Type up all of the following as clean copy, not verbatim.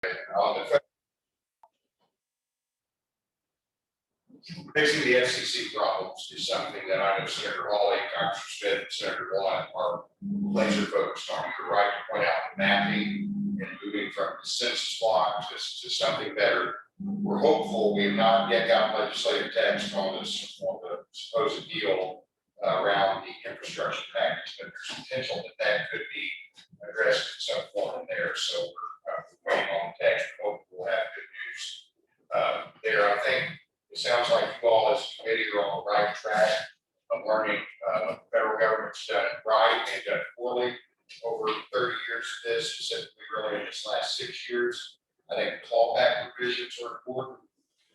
On the fixing the FCC problems is something that I know Senator Hawley, Congressman Smith, and Senator Blunt are laser focused on. You're right to point out the mapping and moving from the census block to something better. We're hopeful. We have not yet got legislative text on this on the supposed deal around the infrastructure package, but there's potential that that could be addressed in some form in there. So we're waiting on the text. Hopefully we'll have good news there. I think it sounds like you all as a committee are on the right track of learning the federal government's done it right and done it poorly over 30 years of this, specifically really in this last 6 years. I think the clawback provisions are important.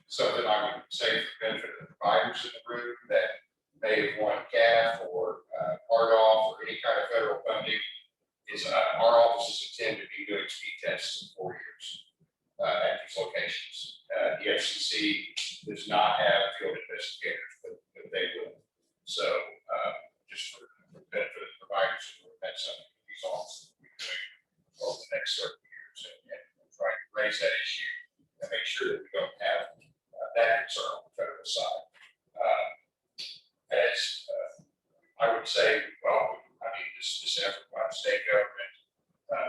Something I would say for the benefit of the providers in the room that may have won CAF or RDOF or any kind of federal funding is our offices intend to be doing speed tests in 4 years at these locations. The FCC does not have field investigators, but they will. So just for the benefit of the providers, that's something these offices will be doing over the next certain years and trying to raise that issue and make sure that we don't have that concern on the federal side. I would say, well, I mean, this effort by the state government,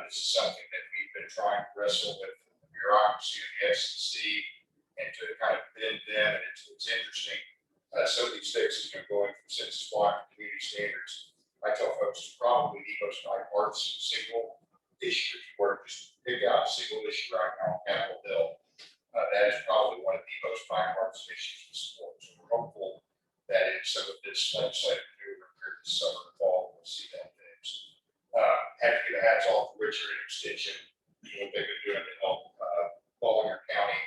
this is something that we've been trying to wrestle with the bureaucracy of the FCC and to kind of bend them. And it's interesting. Some of these fixes are going from census block to community standards. I tell folks it's probably the most bipartisan single issue. If you were to just pick out a single issue right now on Capitol Hill, that is probably one of the most bipartisan issues to support. So we're hopeful that in some of this legislative maneuver here this summer and fall, we'll see that things. Have to get a hats off to Richard and Extension, what they've been doing to help Baltimore County,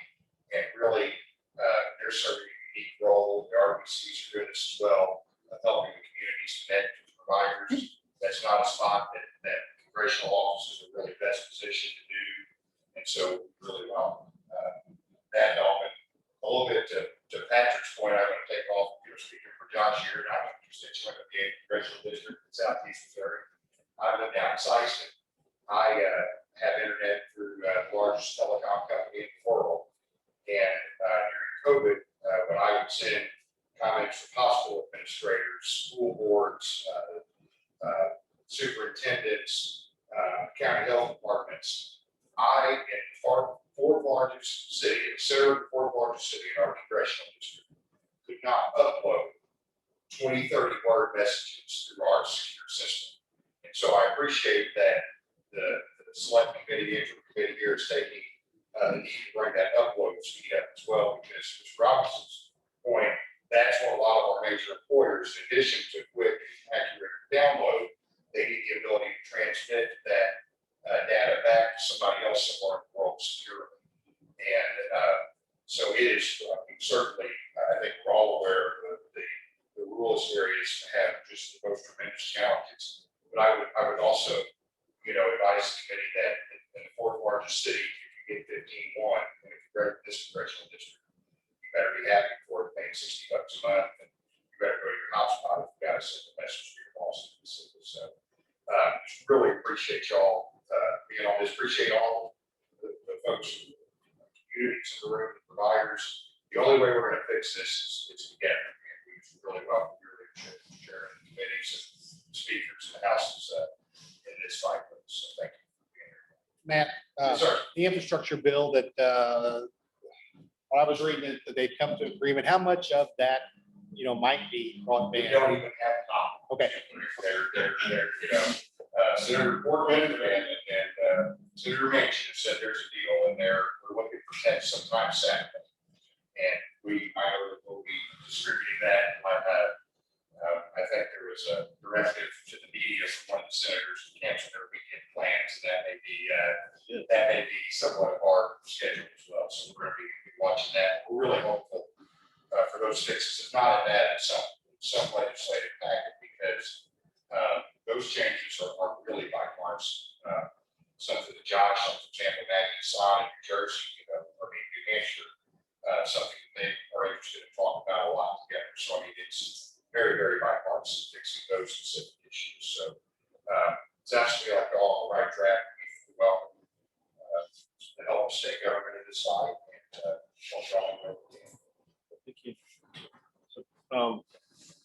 and really they're serving a unique role. The RBCs are doing this as well, helping the communities connect with providers. That's not a spot that congressional offices are really best positioned to do, and so really well that element. A little bit to Patrick's point, I'm going to take off, speaking for Josh here, and I'm a constituent of the 8th Congressional District in Southeast Missouri. I live down in Syston. I have internet through the largest telecom company in the world. And during COVID, when I would send comments from hospital administrators, school boards, superintendents, county health departments, I, in the fourth largest city, the center of the fourth largest city in our congressional district, could not upload 20, 30 word messages through our secure system. And so I appreciate that the select committee, the interim committee here is taking the need to bring that upload speed up as well, because Mr. Robinson's point, that's what a lot of our major employers, in addition to quick, accurate download, they need the ability to transmit that data back to somebody else somewhere in the world securely. And so it is certainly, I think we're all aware of the rural areas have just the most tremendous challenges. But I would also, advise the committee that in the fourth largest city, if you get 15.1, and if you're in this congressional district, you better be happy for it, paying $60 a month, and you better go to your hotspot if you got to send a message to your boss in the city. So just really appreciate y'all being on this. Appreciate all the folks, the communities in the room, the providers. The only way we're going to fix this is together. And we really welcome your leadership, chair of the committees, and speakers, and the houses in this fight. So thank you for being here. Matt, the infrastructure bill that when I was reading it, that they've come to agreement. How much of that, might be broadband? We don't even have time. Okay. They're Senator Portman and Senator Manchin have said there's a deal in there. We're looking for text sometime Saturday, and I know that we'll be distributing that. I think there was a directive to the media from one of the senators to cancel their weekend plans, and that may be somewhat of our schedule as well. So we're going to be watching that. We're really hopeful for those fixes. If not in that, some legislative packet, because those changes are really bipartisan. Something that Josh, for example, Maggie signed in New Jersey, New Hampshire, something that they are interested in talking about a lot together. So it's very, very bipartisan, fixing those specific issues. So it sounds to me like all on the right track. We welcome the help of state state government to decide, and we'll go where we can. Thank you.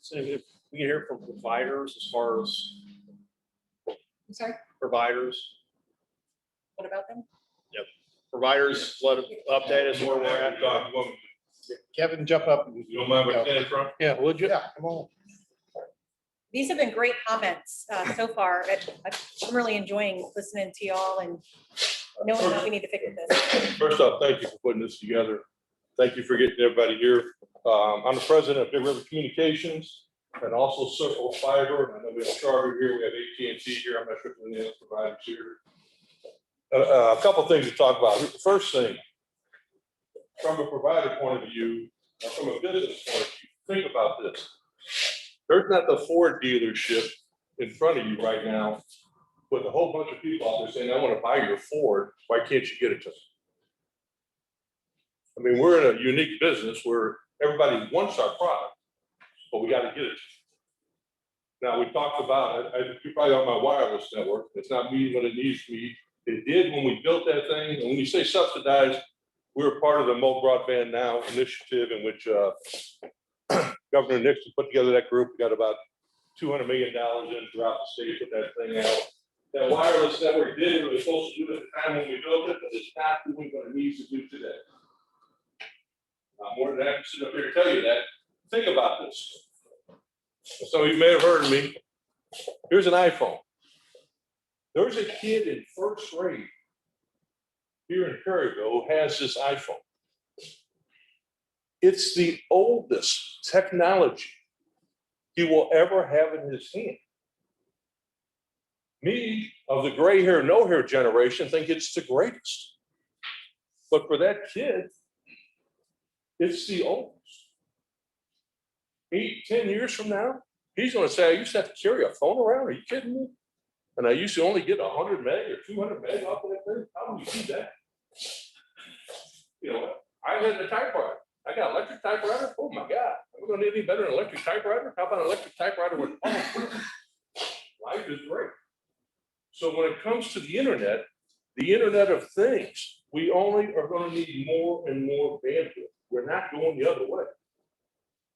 So if we can hear from providers as far as I'm sorry, providers, what about them? providers, let them update us where we're at. Kevin, jump up. You don't mind where I'm standing from? Yeah, would you? Yeah, come on. These have been great comments so far. I'm really enjoying listening to y'all and knowing that we need to fix this. First off, thank you for putting this together. Thank you for getting everybody here. I'm the president of Big River Communications and also Circle Fiber. I know we have Charter here, we have AT&T here. I'm not sure if any other providers here. A couple things to talk about. The first thing, from a provider point of view, or from a business point of view, think about this. There's not the Ford dealership in front of you right now with a whole bunch of people out there saying, I want to buy your Ford. Why can't you get it to me? I mean, we're in a unique business where everybody wants our product, but we got to get it. Now, we talked about it. You're probably on my wireless network. It's not meeting what it needs to meet. It did when we built that thing. And when you say subsidized, we were part of the Mo Broadband Now initiative in which Governor Nixon put together that group. We got about $200 million in throughout the state, put that thing out. That wireless network did what it was supposed to do at the time when we built it, but it's not doing what it needs to do today. I'm more than happy to sit up here and tell you that. Think about this. Some of you may have heard of me. Here's an iPhone. There's a kid in first grade here in Perryville who has this iPhone. It's the oldest technology he will ever have in his hand. Me, of the gray hair, no hair generation, think it's the greatest. But for that kid, it's the oldest. 8, 10 years from now, he's going to say, I used to have to carry a phone around. Are you kidding me? And I used to only get 100 meg or 200 meg off of that thing. How do you see that? You know what? I had a typewriter. I got an electric typewriter. Oh my God. We're going to need any better than an electric typewriter? How about an electric typewriter with life is great. So when it comes to the Internet of Things, we only are going to need more and more bandwidth. We're not going the other way.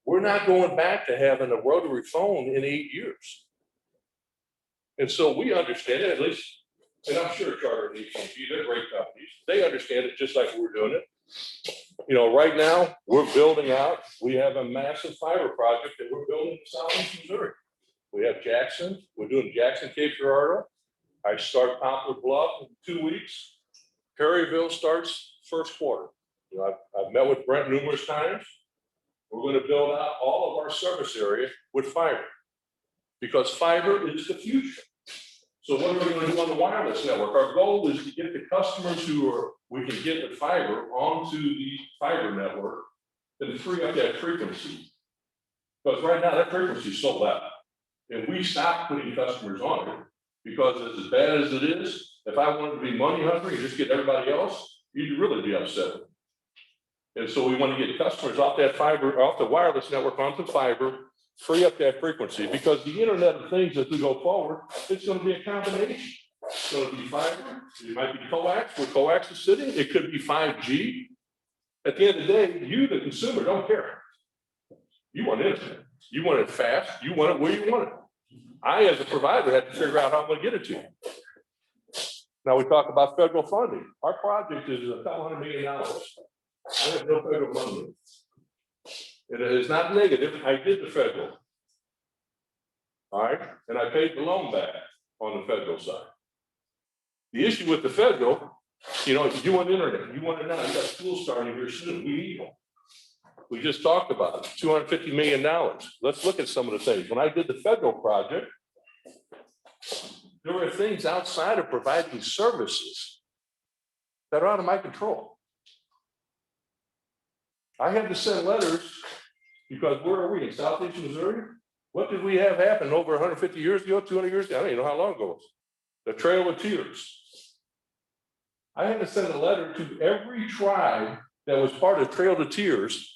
We're not going back to having a rotary phone in 8 years. And so we understand it, at least, and I'm sure Charter and AT&T, they're great companies. They understand it just like we're doing it. You know, right now, we're building out, we have a massive fiber project that we're building in southeast Missouri. We have Jackson, we're doing Jackson, Cape Girardeau. I start Poplar Bluff in 2 weeks. Perryville starts first quarter. You know, I've met with Brent numerous times. We're going to build out all of our service area with fiber because fiber is the future. So what are we going to do on the wireless network? Our goal is to get the customers we can get with fiber onto the fiber network and free up that frequency. Because right now that frequency is sold out. And we stopped putting customers on it because as bad as it is, if I wanted to be money hungry and just get everybody else, you'd really be upset. And so we want to get customers off that fiber, off the wireless network onto fiber, free up that frequency because the Internet of Things as we go forward, it's going to be a combination. It's going to be fiber, it might be coax, where coax is sitting, it could be 5G. At the end of the day, you, the consumer, don't care. You want internet, you want it fast, you want it where you want it. I, as a provider, had to figure out how I'm going to get it to you. Now we talk about federal funding. Our project is a couple $100 million. I have no federal money. It is not negative. I did the federal. All right. And I paid the loan back on the federal side. The issue with the federal, you know, you want internet, you want it now. You got school starting here soon. We need them. We just talked about it, $250 million. Let's look at some of the things. When I did the federal project, there were things outside of providing services that are out of my control. I had to send letters because where are we in southeast Missouri? What did we have happen over 150 years ago, 200 years ago? I don't even know how long ago it was. The Trail of Tears. I had to send a letter to every tribe that was part of Trail of Tears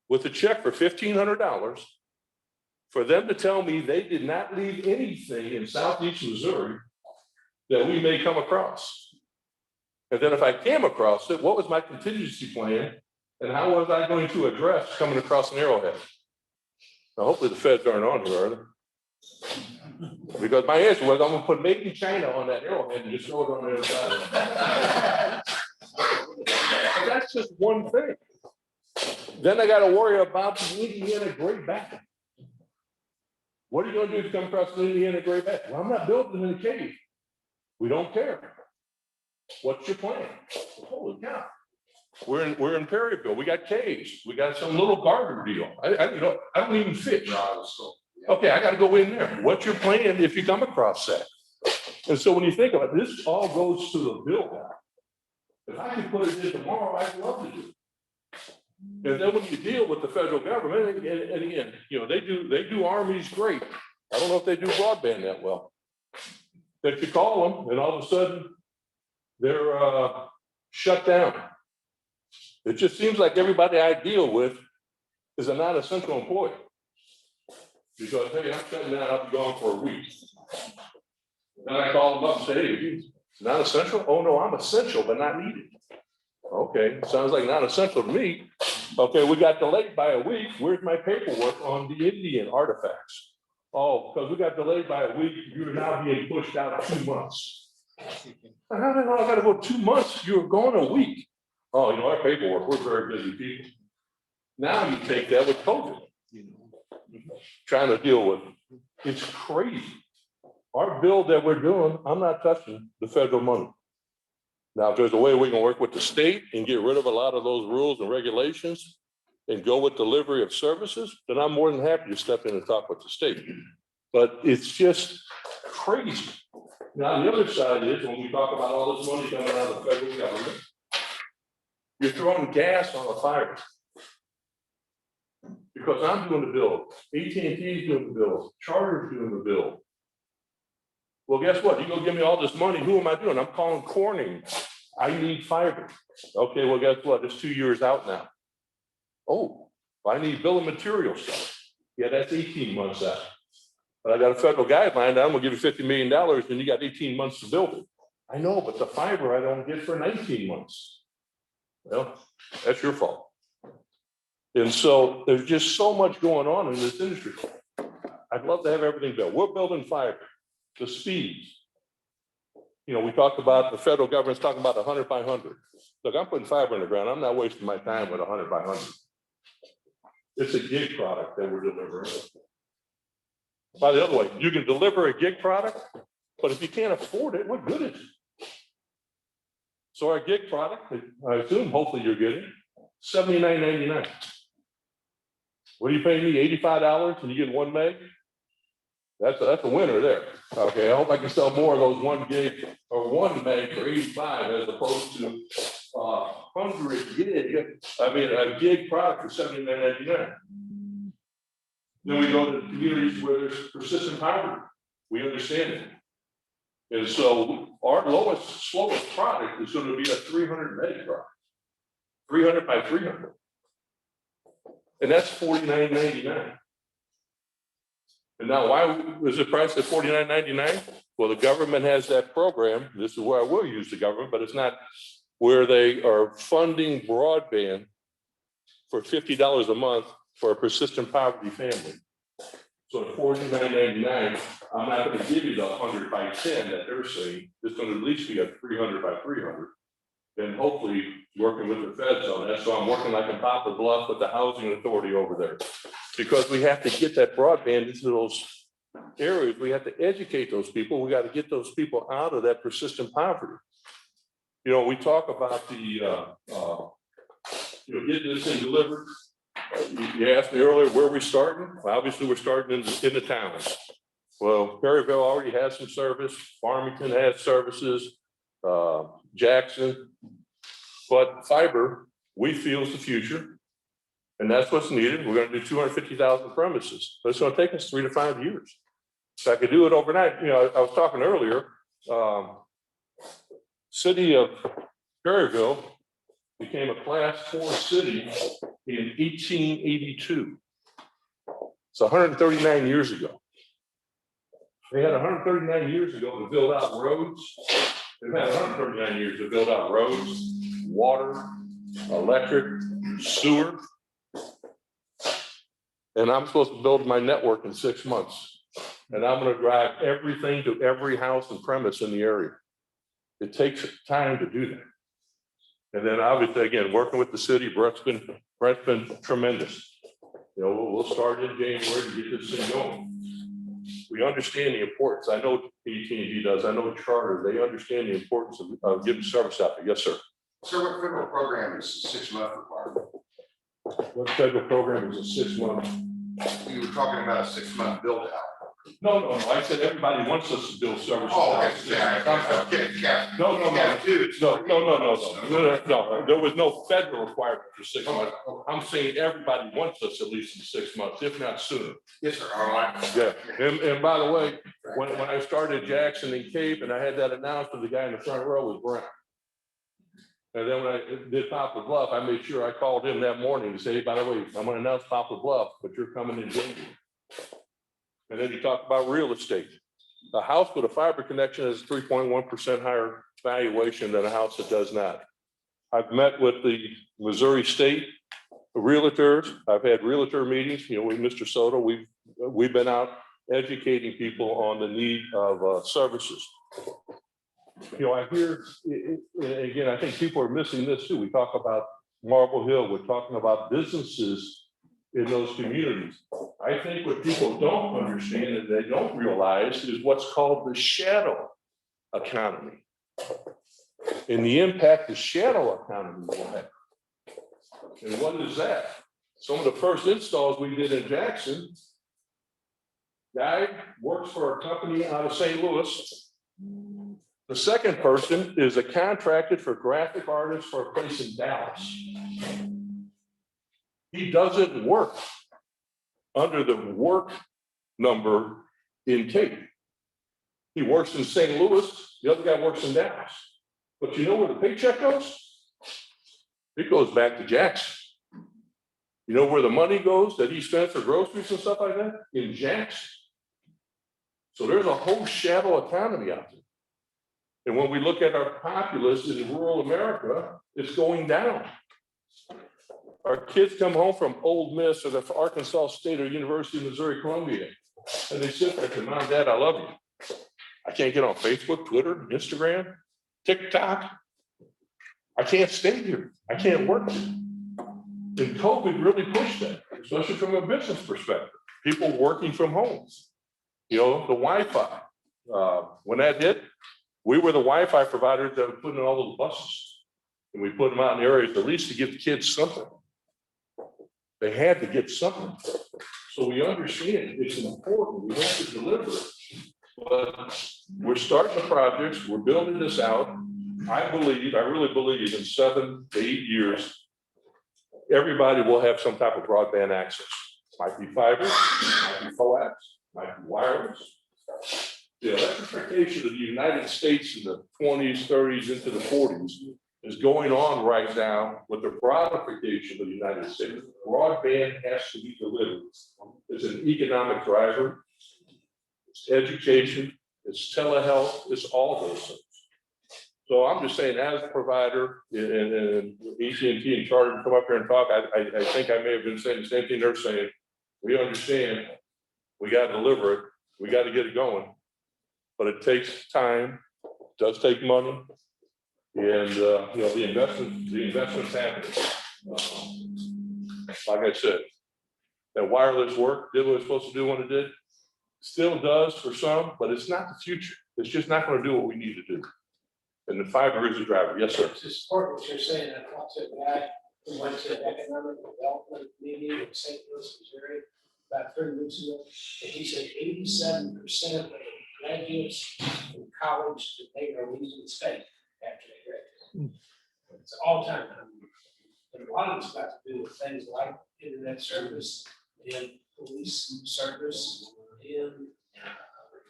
with a check for $1,500 for them to tell me they did not leave anything in southeast Missouri that we may come across. And then if I came across it, what was my contingency plan? And how was I going to address coming across an arrowhead? Now, hopefully the feds aren't on here, are they? Because my answer was, I'm gonna put made in China on that arrowhead and just throw it on the other side. But that's just one thing. Then I gotta worry about the Indiana gray bat. What are you gonna do to come across an Indiana gray bat? Well, I'm not building in a cave. We don't care. What's your plan? Holy cow. We're in Perryville. We got caves. We got some little garden deal. I don't even fish. Okay, I got to go in there. What's your plan if you come across that? And so when you think about it, this all goes to the bill now. If I could put it in tomorrow, I'd love to do it. And then when you deal with the federal government, and again, they do armies great. I don't know if they do broadband that well. That you call them, and all of a sudden they're shut down. It just seems like everybody I deal with is a non-essential employee. Because, hey, I'm shutting down, I'll be gone for a week. Then I call them up and say, hey, you not essential? Oh, no, I'm essential, but not needed. Okay, sounds like not essential to me. Okay, we got delayed by a week. Where's my paperwork on the Indian artifacts? Oh, because we got delayed by a week, you're now being pushed out 2 months. How the hell I gotta go 2 months? You were gone a week. Oh, our paperwork, we're very busy people. Now you take that with COVID, trying to deal with it. It's crazy. Our bill that we're doing, I'm not touching the federal money. Now, if there's a way we can work with the state and get rid of a lot of those rules and regulations and go with delivery of services, then I'm more than happy to step in and talk with the state. But it's just crazy. Now, the other side is when we talk about all this money coming out of the federal government, you're throwing gas on the fire. Because I'm doing the bill, AT&T is doing the bill, Charter's doing the bill. Well, guess what? You go give me all this money, who am I doing? I'm calling Corning. I need fiber. Okay, well, guess what? It's 2 years out now. Oh, I need bill of materials stuff. Yeah, that's 18 months out. But I got a federal guideline that I'm gonna give you $50 million and you got 18 months to build it. I know, but the fiber I don't get for 19 months. Well, that's your fault. And so there's just so much going on in this industry. I'd love to have everything built. We're building fiber, the speeds. We talked about the federal government's talking about 100 by 100. Look, I'm putting fiber in the ground. I'm not wasting my time with 100 by 100. It's a gig product that we're delivering. By the other way, you can deliver a gig product, but if you can't afford it, what good is it? So our gig product, I assume, hopefully you're getting $79.99. What are you paying me? $85 and you get 1 meg? That's a winner there. Okay, I hope I can sell more of those 1 gig or 1 meg for 85 as opposed to 100 gig. I mean, a gig product for $79.99. Then we go to communities where there's persistent poverty. We understand it. And so our slowest product is going to be a 300 meg product, 300 by 300. And that's $49.99. And now why is it priced at $49.99? Well, the government has that program. This is where I will use the government, but it's not where they are funding broadband for $50 a month for a persistent poverty family. So at $49.99, I'm not going to give you the 100 by 10 that they're saying. It's going to at least be a 300 by 300. And hopefully working with the feds on that. So I'm working like a Poplar Bluff with the housing authority over there. Because we have to get that broadband into those areas. We have to educate those people. We got to get those people out of that persistent poverty. We talk about the, getting this thing delivered. You asked me earlier, where are we starting? Well, obviously, we're starting in the towns. Well, Perryville already has some service. Farmington has services. Jackson. But fiber, we feel, is the future. And that's what's needed. We're going to do 250,000 premises. But it's going to take us 3 to 5 years. So I could do it overnight. I was talking earlier, city of Perryville became a class 4 city in 1882. It's 139 years ago. They had 139 years ago to build out roads, They've had 139 years to build out roads, water, electric, sewer. And I'm supposed to build my network in 6 months. And I'm gonna drive everything to every house and premise in the area. It takes time to do that. And then obviously, again, working with the city, Brett's been tremendous. You know, we'll start in January to get this thing going. We understand the importance. I know AT&T does. I know Charter. They understand the importance of getting service out there. Yes, sir. Sir, what federal program is 6 month requirement? What federal program is a 6 month? You were talking about a 6 month build out. No. I said everybody wants us to build service. Oh, okay. Yeah. No. No. There was no federal requirement for 6 months. I'm saying everybody wants us at least in 6 months, if not sooner. Yes, sir. All right. Yeah. And by the way, when I started Jackson and Cape and I had that announcement, the guy in the front row was Brent. And then when I did Poplar Bluff, I made sure I called him that morning to say, hey, by the way, I'm gonna announce Poplar Bluff, but you're coming in January. And then he talked about real estate. A house with a fiber connection is 3.1% higher valuation than a house that does not. I've met with the Missouri State realtors. I've had realtor meetings, you know, with Mr. Soto. We've been out educating people on the need of services. You know, I hear, again, I think people are missing this too. We talk about Marble Hill. We're talking about businesses in those communities. I think what people don't understand and they don't realize is what's called the shadow economy and the impact the shadow economy will have. And what is that? Some of the first installs we did in Jackson, guy works for a company out of St. Louis. The second person is a contracted for graphic artists for a place in Dallas. He doesn't work under the work number in Cape. He works in St. Louis, the other guy works in Dallas. But you know where the paycheck goes? It goes back to Jackson. You know where the money goes that he spent for groceries and stuff like that? In Jackson. So there's a whole shadow economy out there. And when we look at our populace in rural America, it's going down. Our kids come home from Ole Miss or the Arkansas State or University of Missouri Columbia, and they sit there and say, Mom, Dad, I love you. I can't get on Facebook, Twitter, Instagram, TikTok. I can't stay here. I can't work here. And COVID really pushed that, especially from a business perspective. People working from homes. You know, the Wi-Fi. When that hit, we were the Wi-Fi providers that were putting in all those buses. And we put them out in areas at least to give the kids something. They had to get something. So we understand it's important. We have to deliver it. But we're starting the projects. We're building this out. I really believe in 7 to 8 years, everybody will have some type of broadband access. Might be fiber, might be coax, might be wireless. The electrification of the United States in the 20s, 30s, into the 40s is going on right now with the broadification of the United States. Broadband has to be delivered. It's an economic driver, it's education, it's telehealth, it's all those things. So I'm just saying, as a provider, and AT&T and Charter come up here and talk, I think I may have been saying the same thing they're saying. We understand, we got to deliver it, we got to get it going. But it takes time, it does take money, and you know, the investment's happening. Like I said, that wireless work did what it was supposed to do when it did. Still does for some, but it's not the future. It's just not going to do what we need to do. And the fiber is a driver. Yes, sir. To support what you're saying, I talked to a guy who went to economic development meeting in St. Louis, Missouri, about 30 weeks ago. And he said 87% of the graduates from college that they are losing space after they graduate. It's all time. And a lot of it's got to do with things like internet service and police service and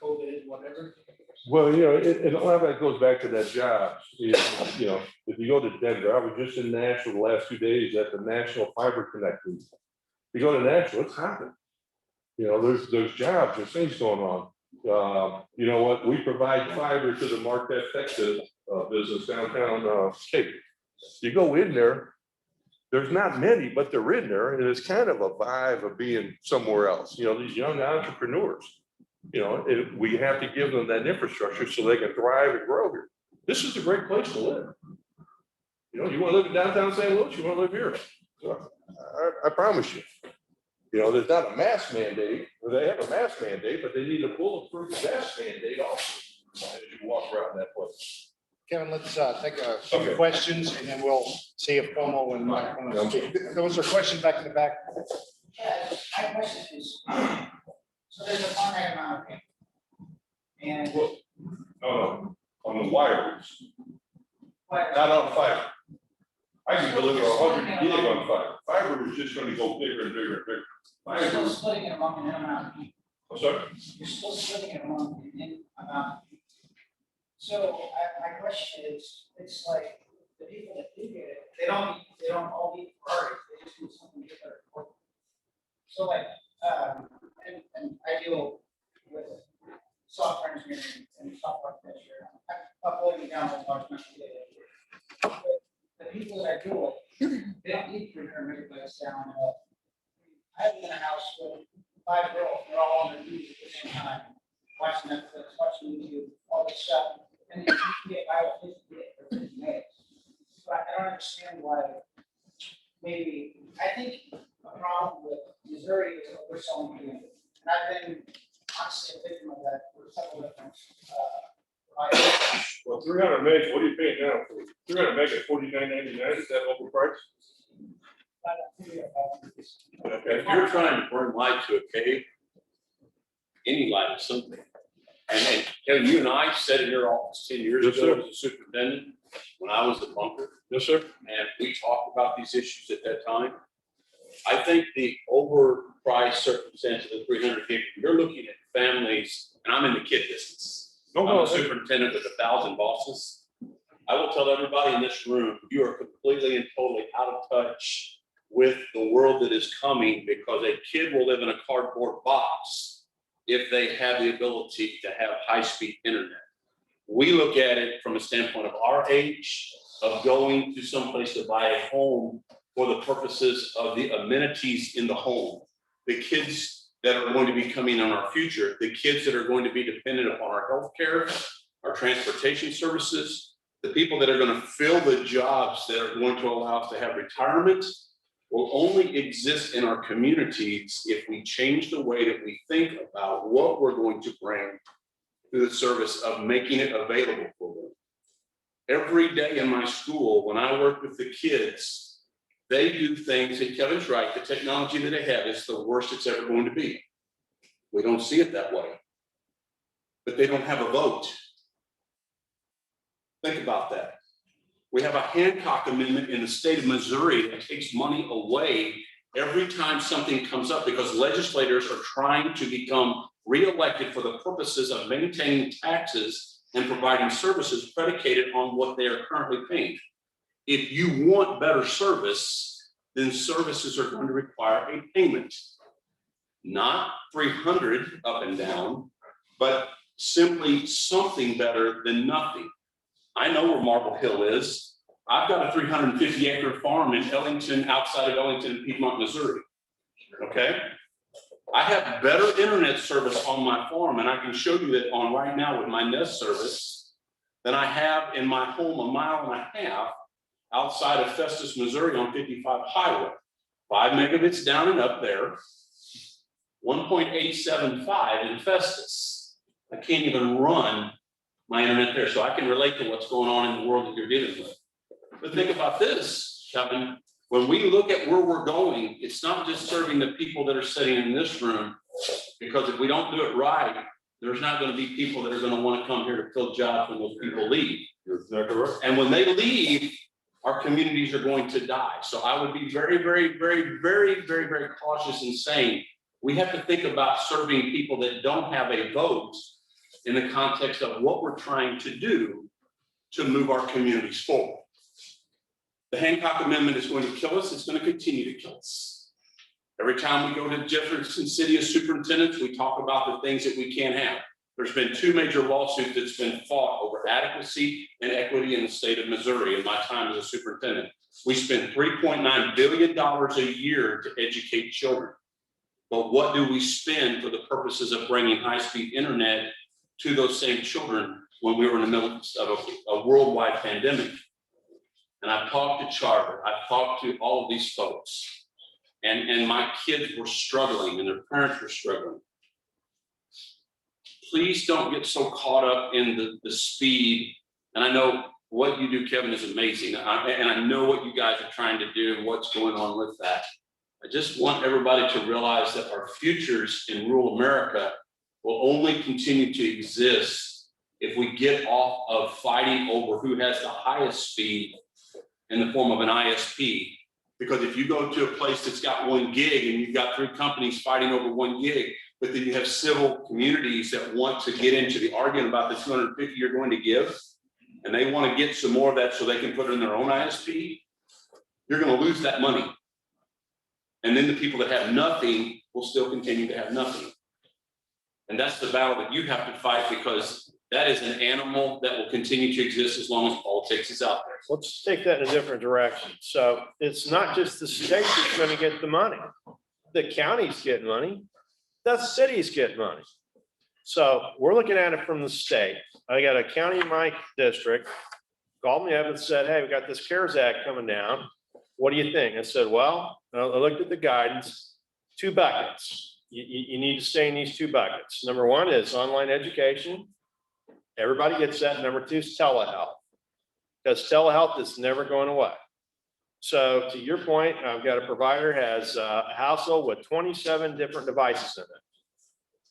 COVID, whatever. Well, you know, and a lot of that goes back to that job. You know, if you go to Denver, I was just in Nashville the last 2 days at the National Fiber Connect. If you go to Nashville, it's happening. You know, there's jobs, there's things going on. You know what? We provide fiber to the Marquette, Texas business downtown, Cape. You go in there, there's not many, but they're in there, and it's kind of a vibe of being somewhere else. You know, these young entrepreneurs, you know, we have to give them that infrastructure so they can thrive and grow here. This is a great place to live. You know, you want to live in downtown St. Louis, you want to live here. So, I promise you, you know, there's not a mask mandate, or they have a mask mandate, but they need a bulletproof vest mandate also as you walk around that place. Kevin, let's take a few Okay. questions and then we'll see if Como and Mike want to speak. There was a question back in the back. Yeah, my question is, so there's a finite amount of people. And No, on the wires, what? not on fiber. I can deliver 100 gig on fiber. Fiber is just going to go bigger and bigger and bigger. You're still Fiber, splitting it among an amount of people. I'm sorry. You're still splitting it among an amount of people. So my question is, it's like, the people that do get it, they don't all need Ferraris, they just need something different. So like, and I deal with software engineering and software architecture. I'm uploading down a large amount of data. But the people that I deal with, they don't need 300 megabytes down. I live in a house with 5 girls, they're all on their knees at the same time, watching Netflix, watching YouTube, all this stuff. And you can get by with 50 or 50 megs. So I don't understand why, maybe, I think a problem with Missouri is what we're selling to them. And I've been honestly a victim of that for several different, providers. Well, 300 megs, what are you paying now for? 300 meg at $49.99, is that overpriced? Okay. If you're trying to bring light to a cave, any light is something. And Kevin, you and I sat in your office 10 years Yes, ago sir. as a superintendent, when I was at Bunker, Yes, sir. and we talked about these issues at that time. I think the overpriced circumstance of the 300 gig, you're looking at families, and I'm in the kid business. No, I'm no, a superintendent with 1,000 bosses. I will tell everybody in this room, you are completely and totally out of touch with the world that is coming, because a kid will live in a cardboard box if they have the ability to have high-speed internet. We look at it from a standpoint of our age, of going to someplace to buy a home for the purposes of the amenities in the home. The kids that are going to be coming in our future, the kids that are going to be dependent upon our healthcare, our transportation services, the people that are going to fill the jobs that are going to allow us to have retirement, will only exist in our communities if we change the way that we think about what we're going to bring to the service of making it available for them. Every day in my school, when I work with the kids, they do things, and Kevin's right, the technology that they have is the worst it's ever going to be. We don't see it that way. But they don't have a vote. Think about that. We have a Hancock Amendment in the state of Missouri that takes money away every time something comes up, because legislators are trying to become reelected for the purposes of maintaining taxes and providing services predicated on what they are currently paying. If you want better service, then services are going to require a payment. Not 300 up and down, but simply something better than nothing. I know where Marble Hill is. I've got a 350-acre farm in Ellington, outside of Ellington, Piedmont, Missouri. Okay? I have better internet service on my farm, and I can show you that on right now with my Nest service, than I have in my home 1.5 miles outside of Festus, Missouri on 55 Highway. 5 megabits down and up there, 1.875 in Festus. I can't even run my internet there, so I can relate to what's going on in the world that you're dealing with. But think about this, Kevin, when we look at where we're going, it's not just serving the people that are sitting in this room, because if we don't do it right, there's not going to be people that are going to want to come here to fill jobs when those people leave. You're exactly right. And when they leave, our communities are going to die. So I would be very, very, very, very, very, very cautious in saying we have to think about serving people that don't have a vote in the context of what we're trying to do to move our communities forward. The Hancock Amendment is going to kill us. It's going to continue to kill us. Every time we go to Jefferson City as superintendents, we talk about the things that we can't have. There's been 2 major lawsuits that's been fought over adequacy and equity in the state of Missouri in my time as a superintendent. We spend $3.9 billion a year to educate children. But what do we spend for the purposes of bringing high-speed internet to those same children when we were in the middle of a worldwide pandemic? And I've talked to Charter, I've talked to all of these folks, and my kids were struggling and their parents were struggling. Please don't get so caught up in the speed. And I know what you do, Kevin, is amazing. And I know what you guys are trying to do and what's going on with that. I just want everybody to realize that our futures in rural America will only continue to exist if we get off of fighting over who has the highest speed in the form of an ISP. Because if you go to a place that's got 1 gig and you've got 3 companies fighting over 1 gig, but then you have civil communities that want to get into the argument about the 250 you're going to give, and they want to get some more of that so they can put it in their own ISP, you're going to lose that money. And then the people that have nothing will still continue to have nothing. And that's the battle that you have to fight, because that is an animal that will continue to exist as long as politics is out there. Let's take that in a different direction. So it's not just the state that's going to get the money. The county's getting money. The city's getting money. So we're looking at it from the state. I got a county in my district, called me up and said, hey, we got this CARES Act coming down. What do you think? I said, well, I looked at the guidance, 2 buckets. You need to stay in these 2 buckets. Number 1 is online education. Everybody gets that. Number 2 is telehealth, because telehealth is never going away. So to your point, I've got a provider has a household with 27 different devices in it,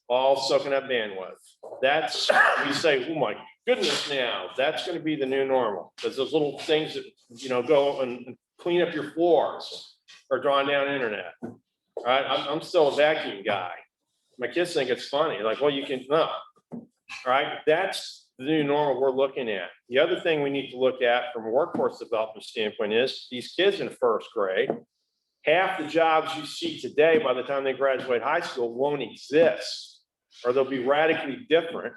all soaking up bandwidth. That's, we say, oh my goodness, now that's going to be the new normal, because those little things that, you know, go and clean up your floors are drawing down internet. All right, I'm still a vacuum guy. My kids think it's funny, like, well, you can, no. All right, that's the new normal we're looking at. The other thing we need to look at from a workforce development standpoint is these kids in 1st grade, half the jobs you see today by the time they graduate high school won't exist, or they'll be radically different.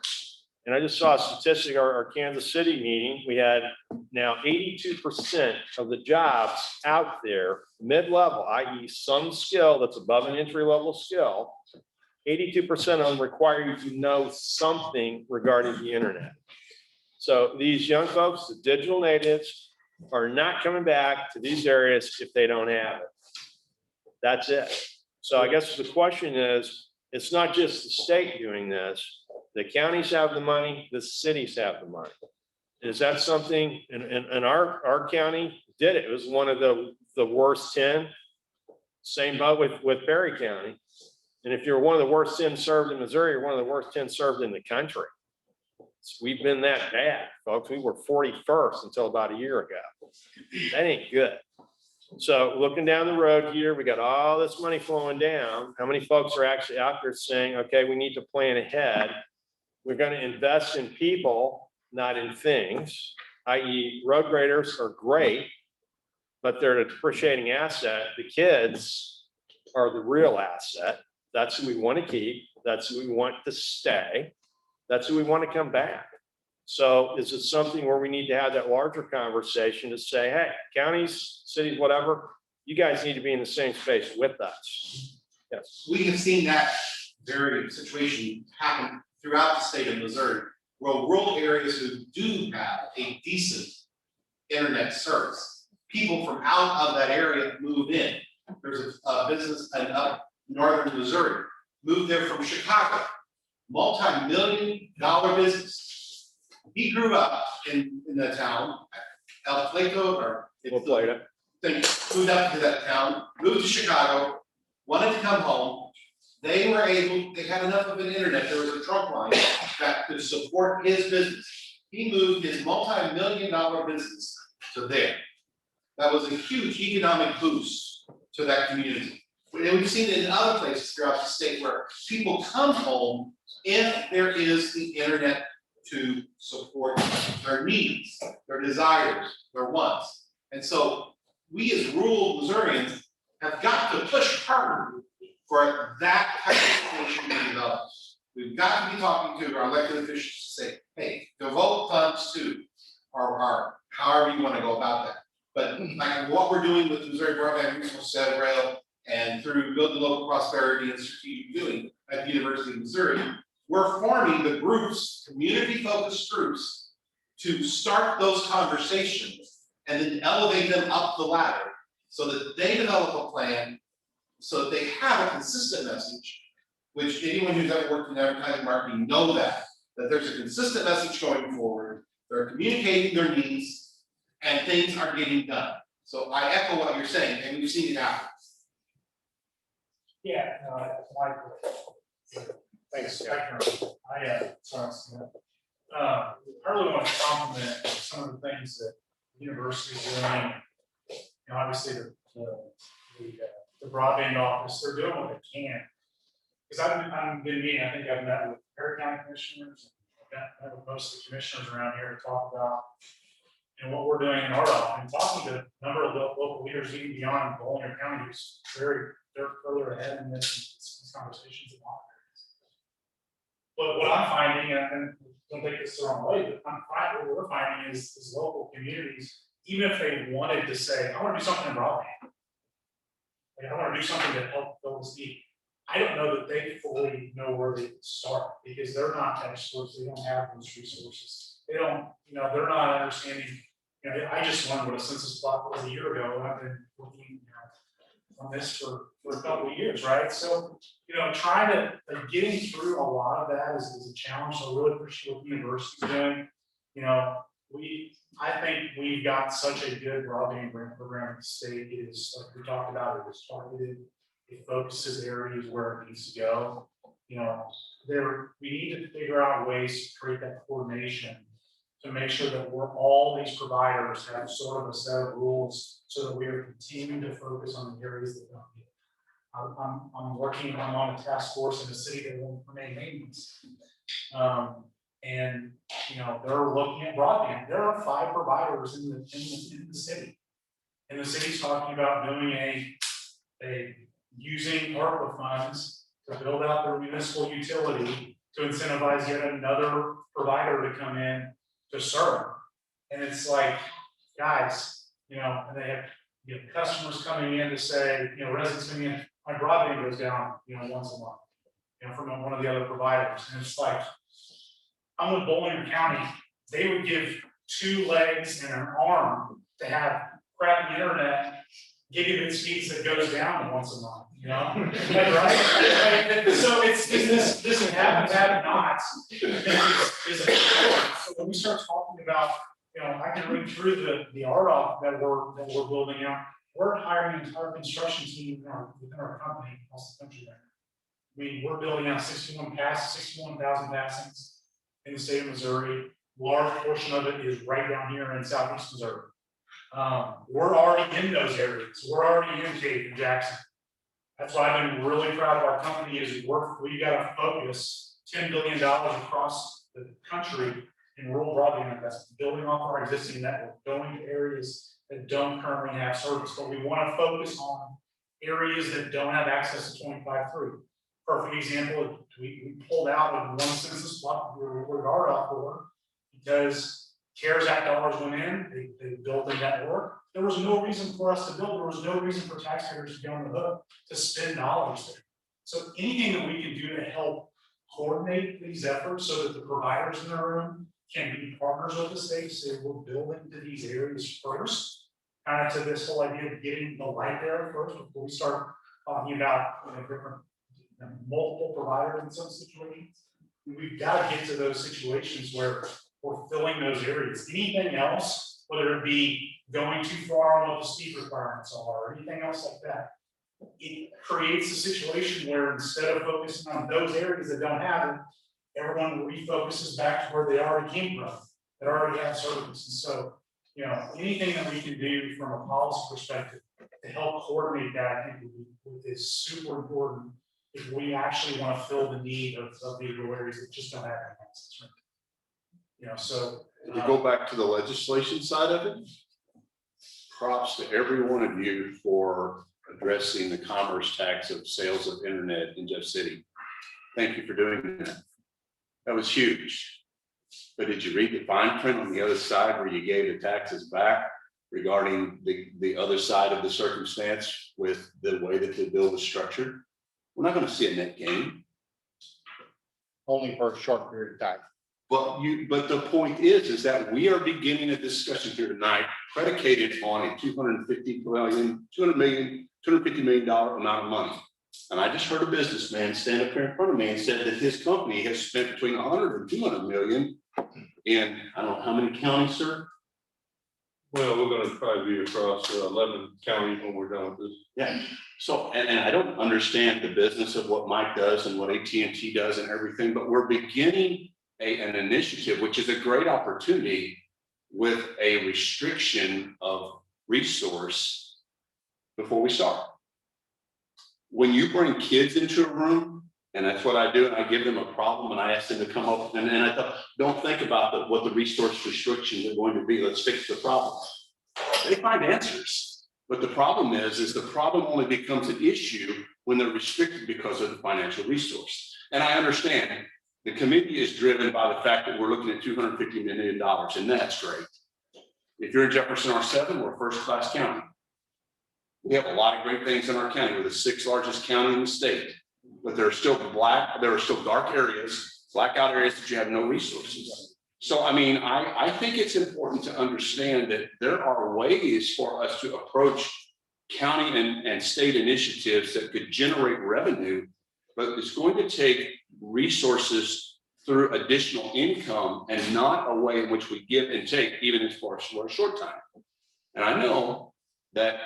And I just saw a statistic, our Kansas City meeting, we had now 82% of the jobs out there, mid-level, i.e. some skill that's above an entry-level skill, 82% of them require you to know something regarding the internet. So these young folks, the digital natives, are not coming back to these areas if they don't have it. That's it. So I guess the question is, it's not just the state doing this. The counties have the money, the cities have the money. Is that something, and our county did it. It was one of the worst 10, same boat with Perry County. And if you're one of the worst 10 served in Missouri, you're one of the worst 10 served in the country. We've been that bad, folks. We were 41st until about a year ago. That ain't good. So looking down the road here, we got all this money flowing down. How many folks are actually out there saying, okay, we need to plan ahead. We're going to invest in people, not in things, i.e. road graders are great, but they're a depreciating asset. The kids are the real asset. That's who we want to keep. That's who we want to stay. That's who we want to come back. So is it something where we need to have that larger conversation to say, hey, counties, cities, whatever, you guys need to be in the same space with us? Yes. We have seen that very situation happen throughout the state of Missouri, where rural areas who do have a decent internet service, people from out of that area move in. There's a business in northern Missouri, moved there from Chicago, multi-million-dollar business. He grew up in the town, El Plato, or We'll play it. moved up to that town, moved to Chicago, wanted to come home. They had enough of an internet, there was a trunk line that could support his business. He moved his multi-million-dollar business to there. That was a huge economic boost to that community. And we've seen it in other places throughout the state where people come home if there is the internet to support their needs, their desires, their wants. And so we as rural Missourians have got to push harder for that type of information to be developed. we've got to be talking to our elected officials to say, hey, devote funds to, or however you want to go about that. But like what we're doing with Missouri Broadband Resource Center Rail and through Build the Local Prosperity and Strategic Doing at the University of Missouri, we're forming the groups, community-focused groups, to start those conversations and then elevate them up the ladder so that they develop a plan, so that they have a consistent message, which anyone who's ever worked in advertising marketing know that there's a consistent message going forward, they're communicating their needs, and things are getting done. So I echo what you're saying, and we've seen it happen. Yeah, no, I Thanks. I really want to compliment some of the things that the university is doing. You know, obviously the broadband office, they're doing what they can. Because I've been meeting, I think I've met with Perry County commissioners, I've met with most of the commissioners around here to talk about, you know, what we're doing in our office, and talking to a number of the local leaders even beyond Bolivar County, who's they're further ahead in these conversations and all. But what I'm finding, and don't take this the wrong way, but what we're finding is local communities, even if they wanted to say, I want to do something in broadband, like I want to do something to help fill this need, I don't know that they fully know where they start, because they're not experts, they don't have those resources. They don't, you know, they're not understanding, you know, I just learned what a census block was a year ago, and I've been working, you know, on this for a couple of years, right? So, you know, trying to, like, getting through a lot of that is a challenge. So I really appreciate what the university's doing. You know, I think we've got such a good broadband grant program in the state. It is, like we talked about, it is targeted. It focuses areas where it needs to go. You know, we need to figure out ways to create that coordination to make sure that all these providers have sort of a set of rules so that we are continuing to focus on the areas that don't need it. I'm on a task force in a city that won't remain maintenance. And you know, they're looking at broadband. There are 5 providers in the city. And the city's talking about doing using ARPA funds to build out their municipal utility to incentivize yet another provider to come in to serve. And it's like, guys, you know, and they have, you know, customers coming in to say, you know, residents coming in, my broadband goes down, you know, once a month, you know, from one of the other providers. And it's like, I'm with Bolivar County, they would give 2 legs and an arm to have crappy internet, gigabit speeds that goes down once a month, you know? Right? So it's this have nots is a so when we start talking about, you know, I can read through the RDOF that we're building out. We're hiring an entire construction team within our company across the country right now. I mean, we're building out 61,000 passings in the state of Missouri. Large portion of it is right down here in southeast Missouri. We're already in those areas. We're already in Cade and Jackson. That's why I've been really proud of our company is we got to focus $10 billion across the country in rural broadband investment, building off our existing network, going to areas that don't currently have service, but we want to focus on areas that don't have access to 25/3. Perfect example, we pulled out of one census block we reported RDOF for because CARES Act dollars went in, they built the network. There was no reason for us to build, there was no reason for taxpayers to be on the hook to spend dollars there. So anything that we can do to help coordinate these efforts so that the providers in the room can be partners with the state, say we're building to these areas first, kind of to this whole idea of getting the light there first before we start talking about, you know, different, you know, multiple providers in some situations. We've got to get to those situations where we're filling those areas. Anything else, whether it be going too far on what the speed requirements are or anything else like that, it creates a situation where instead of focusing on those areas that don't have it, everyone refocuses back to where they already came from, that already have service. And so, you know, anything that we can do from a policy perspective to help coordinate that, I think is super important if we actually want to fill the need of the rural areas that just don't have access. You know, so To go back to the legislation side of it, props to every one of you for addressing the commerce tax of sales of internet in Jeff City. Thank you for doing that. That was huge. But did you read the fine print on the other side where you gave the taxes back regarding the other side of the circumstance with the way that the bill was structured? We're not going to see a net gain. Only for a short period of time. But the point is that we are beginning a discussion here tonight predicated on a $250 million amount of money. And I just heard a businessman stand up here in front of me and said that his company has spent between 100 and 200 million in, I don't know how many counties, sir? Well, we're gonna probably be across 11 counties when we're done with this. Yeah, so, and I don't understand the business of what Mike does and what AT&T does and everything, but we're beginning an initiative, which is a great opportunity with a restriction of resource before we start. When you bring kids into a room, and that's what I do, and I give them a problem and I ask them to come up, and I thought, don't think about what the resource restrictions are going to be, let's fix the problem. They find answers, but the problem is the problem only becomes an issue when they're restricted because of the financial resource. And I understand the committee is driven by the fact that we're looking at $250 million, and that's great. If you're in Jefferson R7, we're a first-class county. We have a lot of great things in our county. We're the 6th largest county in the state, but there are still dark areas, blackout areas that you have no resources. So, I mean, I think it's important to understand that there are ways for us to approach county and state initiatives that could generate revenue, but it's going to take resources through additional income and not a way in which we give and take, even as far as for a short time. And I know that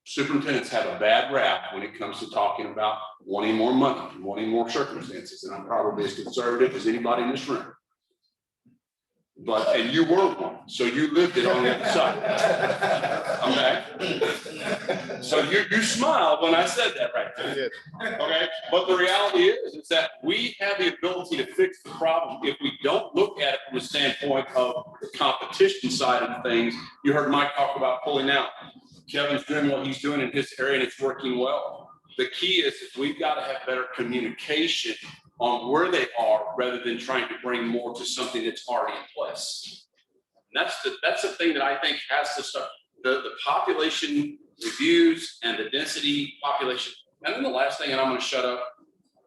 superintendents have a bad rap when it comes to talking about wanting more money, wanting more circumstances, and I'm probably as conservative as anybody in this room. But, and you were one, so you lived it on the other side. Okay? So you smiled when I said that right there. Okay? But the reality is that we have the ability to fix the problem if we don't look at it from the standpoint of the competition side of things. You heard Mike talk about pulling out. Kevin's doing what he's doing in his area and it's working well. The key is we've got to have better communication on where they are rather than trying to bring more to something that's already in place. And that's the thing that I think has to start. The population reviews and the density population. And then the last thing, and I'm going to shut up.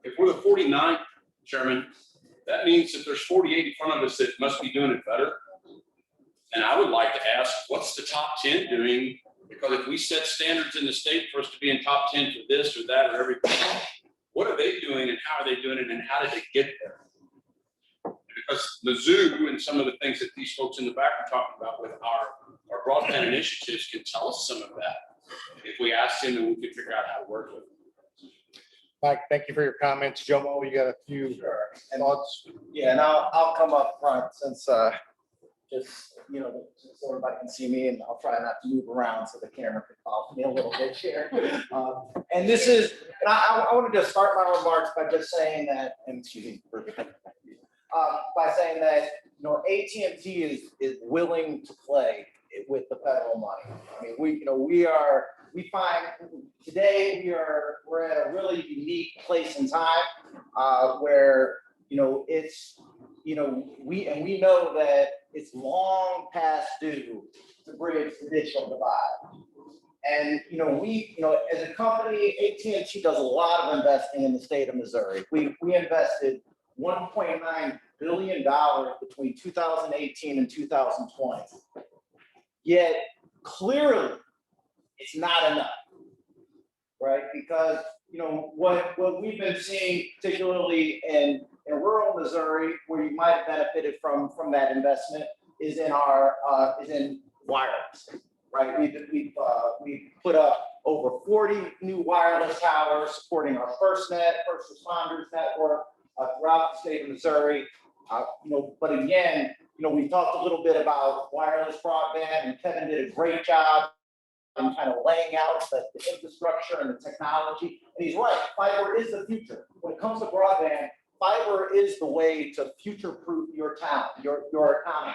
If we're the 49th, Chairman, that means that there's 48 in front of us that must be doing it better. And I would like to ask, what's the top 10 doing? Because if we set standards in the state for us to be in top 10 for this or that or everything, what are they doing and how are they doing it and how did they get there? Because the zoo and some of the things that these folks in the back are talking about with our broadband initiatives can tell us some of that. If we ask them, then we can figure out how to work with them. Mike, thank you for your comments. Jomo, you got a few thoughts? Yeah, and I'll come up front since just, so everybody can see me, and I'll try not to move around so the camera can follow me a little bit here. And this is, and I want to just start my remarks by just saying that, and excuse me, by saying that, AT&T is willing to play with the federal money. I mean, we find today we're at a really unique place in time where, it's, we know that it's long past due to bridge the digital divide. And, as a company, AT&T does a lot of investing in the state of Missouri. We invested $1.9 billion between 2018 and 2020. Yet clearly it's not enough, right? Because, what we've been seeing, particularly in rural Missouri, where you might have benefited from that investment, is in wireless, right? We've put up over 40 new wireless towers supporting our FirstNet, first responders network throughout the state of Missouri. But again, we talked a little bit about wireless broadband, and Kevin did a great job in kind of laying out the infrastructure and the technology. And he's right, fiber is the future. When it comes to broadband, fiber is the way to future-proof your town, your economy.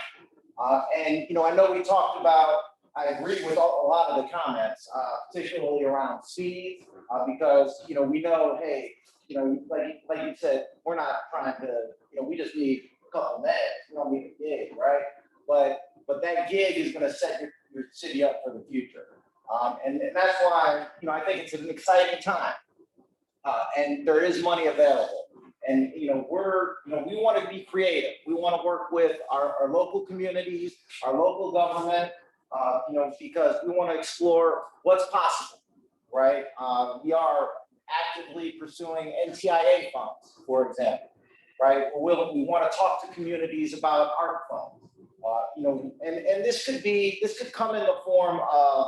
And I know we talked about, I agree with a lot of the comments, particularly around speed, because we know, hey, you know, like you said, we're not trying to, you know, we just need a couple of minutes, we don't need a gig, right? But that gig is gonna set your city up for the future. And that's why, you know, I think it's an exciting time. And there is money available. And, you know, we want to be creative. We want to work with our local communities, our local government, you know, because we want to explore what's possible, right? We are actively pursuing NTIA funds, for example, right? We want to talk to communities about ARC funds, you know, and this could come in the form of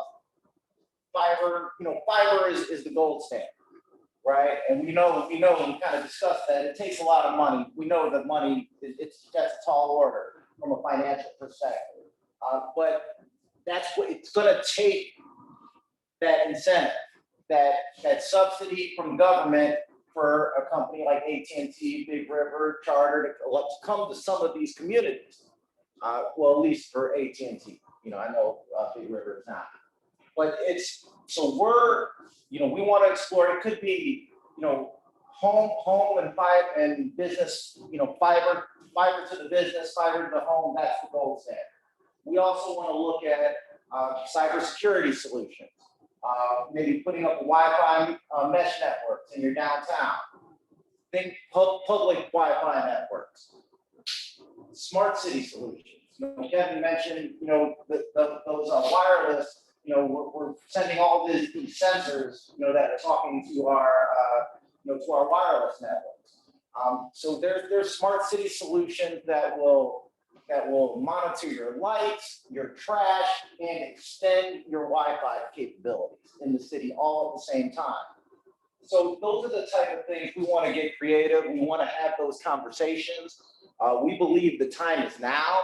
fiber. You know, fiber is the gold standard. Right, and we kind of discussed that it takes a lot of money. We know that money that's a tall order from a financial perspective, but that's what it's going to take. That incentive, that subsidy from government for a company like AT&T, Big River, Charter to come to some of these communities. Well, at least for AT&T, you know, I know Big River is not, but we want to explore. It could be, you know, home and fiber and business, you know, fiber to the business, fiber to the home. That's the gold standard. We also want to look at cybersecurity solutions, maybe putting up Wi-Fi mesh networks in your downtown. Think public Wi-Fi networks, smart city solutions. You know, Kevin mentioned, you know, those wireless. You know, we're sending all these sensors, you know, that are talking to our, you know, to our wireless networks. So there's smart city solutions that will monitor your lights, your trash, and extend your Wi-Fi capabilities in the city all at the same time. So those are the type of things we want to get creative. We want to have those conversations. We believe the time is now,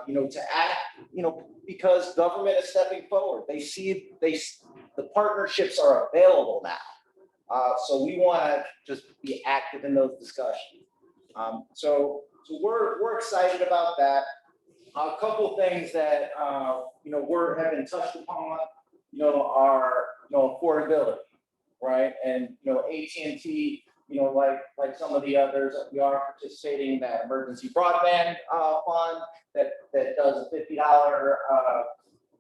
you know, to act, you know, because government is stepping forward. They see the partnerships are available now. So we want to just be active in those discussions. So we're excited about that. A couple of things that you know have been touched upon, you know, are, you know, affordability, right? And, you know, AT&T, you know, like some of the others, we are participating in that emergency broadband fund that does a $50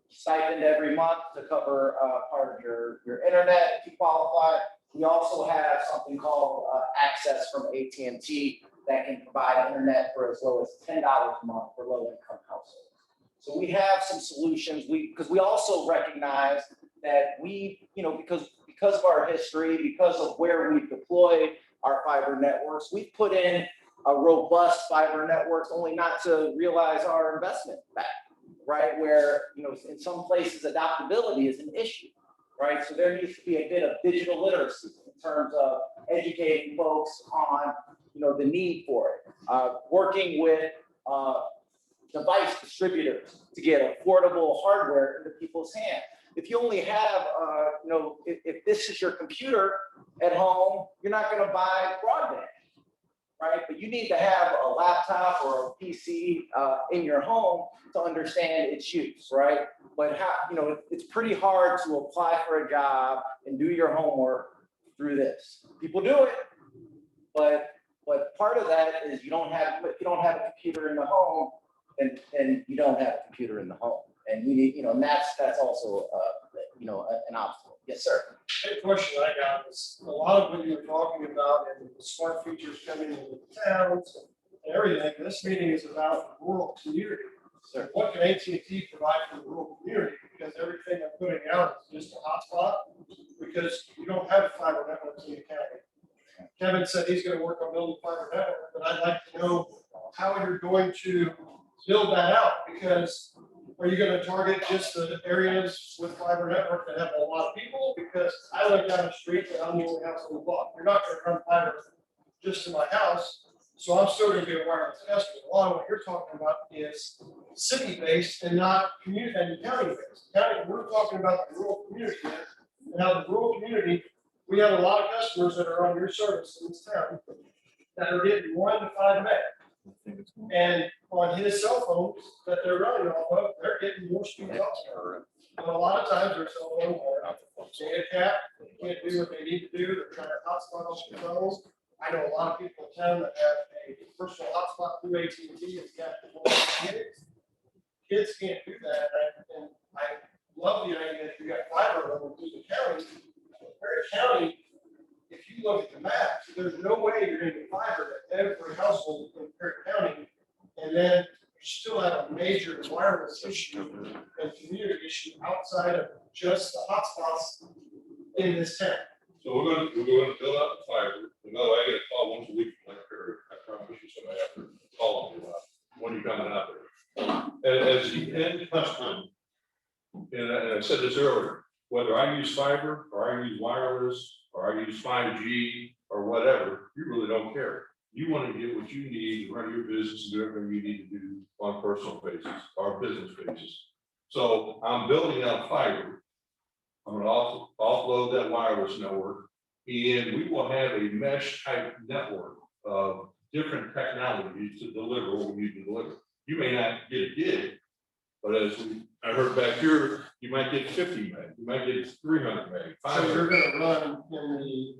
stipend every month to cover part of your internet if you qualify. We also have something called Access from AT&T that can provide internet for as low as $10 a month for low-income households. So we have some solutions. Because we also recognize that you know, because of our history, because of where we've deployed our fiber networks, we've put in a robust fiber networks only not to realize our investment back, right? Where, you know, in some places adaptability is an issue, right? So there needs to be a bit of digital literacy in terms of educating folks on, you know, the need for it. Working with device distributors to get affordable hardware into people's hands. If you only have, you know, if this is your computer at home, you're not going to buy broadband, right? But you need to have a laptop or a PC in your home to understand its use, right? But you know, it's pretty hard to apply for a job and do your homework through this. People do it, but part of that is if you don't have a computer in the home, and you don't have a computer in the home. And you need, you know, and that's also, you know, an obstacle. Yes, sir. The question I got is a lot of what you were talking about and the smart features coming into the towns and everything. This meeting is about the rural community. Sure. What can AT&T provide for the rural community? Because everything I'm putting out is just a hotspot because you don't have fiber networks in the county. Kevin said he's going to work on building fiber network, but I'd like to know how you're going to build that out, because are you going to target just the areas with fiber network that have a lot of people? Because I live down the street and I'm the only house on the block. You're not going to run fiber just to my house. So I'm still going to be a wireless customer. A lot of what you're talking about is city-based and not community and county-based. We're talking about the rural community here. And how the rural community, we have a lot of customers that are on your service in this town that are getting 1 to 5 meg. And on his cell phones that they're running off of, they're getting more speed also. But a lot of times their cell phones are data cap, they can't do what they need to do, they're trying to hotspot on themselves. I know a lot of people in town that have a personal hotspot through AT&T and got kids. Kids can't do that, and I love the idea that you got fiber running through the county. Perry County, if you look at the map, there's no way you're gonna get fiber to every household in Perry County. And then you still have a major wireless issue and community issue outside of just the hotspots in this town. So we're gonna build out the fiber, and by the way, I get a call once a week from my carrier, I promise you, somebody after calling me about when you're coming out there. And as the end customer, and I said this earlier, whether I use fiber, or I use wireless, or I use 5G, or whatever, you really don't care. You wanna get what you need to run your business and do everything you need to do on a personal basis, or business basis. So I'm building out fiber. I'm gonna also offload that wireless network, and we will have a mesh type network of different technologies to deliver what we need to deliver. You may not get a gig, but I heard back here, you might get 50 meg, you might get 300 meg, So 500. you're gonna run in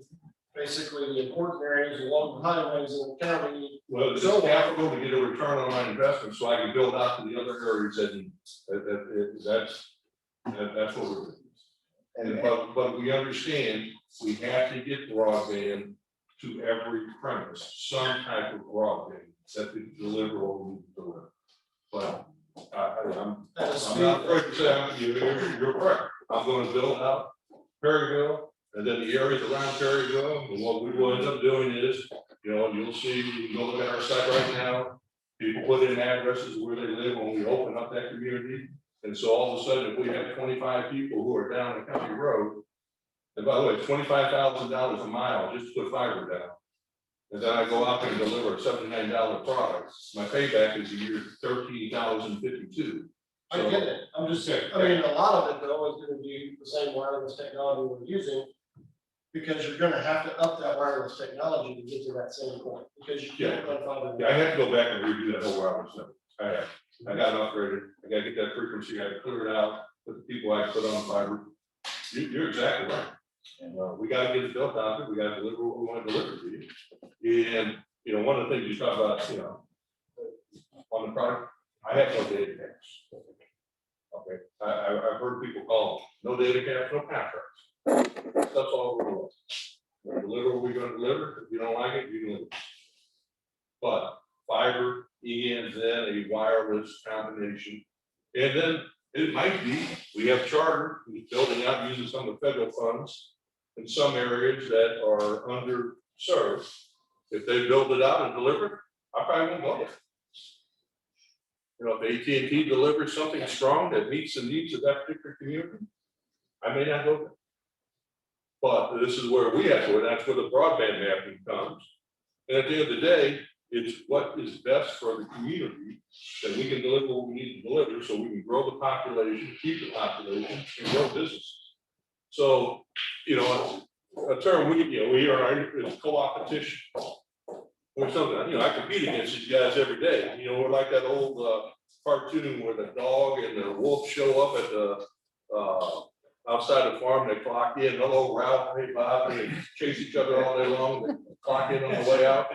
basically the important areas along the highways in the county. Well, it's so capital to get a return on my investment, so I can build out to the other areas that need. That's what we're doing. And but we understand we have to get broadband to every premise, some type of broadband that can deliver what we need to deliver. But I'm not afraid to say, you're correct. I'm gonna build out Perryville, and then the areas around Perryville, and what we will end up doing is, you'll see, you can go look at our site right now. People put in addresses where they live when we open up that community. And so all of a sudden, if we have 25 people who are down the county road, and by the way, it's $25,000 a mile just to put fiber down. And then I go out there and deliver a $79 product, my payback is a year $13,052. I get it, I'm just saying, I mean, a lot of it though is gonna be the same wireless technology we're using. Because you're gonna have to up that wireless technology to get to that same point, because you can't run fiber. Yeah, I have to go back and redo that whole wireless network. I got it upgraded, I gotta get that frequency, I gotta clear it out, put the people I put on fiber. You're exactly right. And we gotta get it built out there, we gotta deliver what we want to deliver to you. And, one of the things you talk about, on the product, I have no data caps. Okay, I've heard people call, no data caps, no contracts. That's all we're doing. We're deliver what we're gonna deliver, if you don't like it, you can leave. But fiber and then a wireless combination. And then it might be, we have charter, who's building out using some of the federal funds in some areas that are underserved. If they build it out and deliver it, I probably won't go there. If AT&T delivers something strong that meets the needs of that particular community, I may not go there. But this is where we have to, and that's where the broadband mapping comes. And at the end of the day, it's what is best for the community that we can deliver what we need to deliver so we can grow the population, keep the population, and grow businesses. So, a term we are is co-opetition. Or something, I compete against these guys every day. We're like that old cartoon where the dog and the wolf show up at the outside the farm, they clock in, hello Ralph, hey Bob, and they chase each other all day long, they clock in on the way out.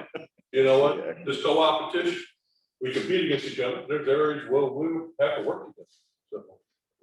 You know what? This co-opetition, we compete against each other. There's areas where we have to work together. So.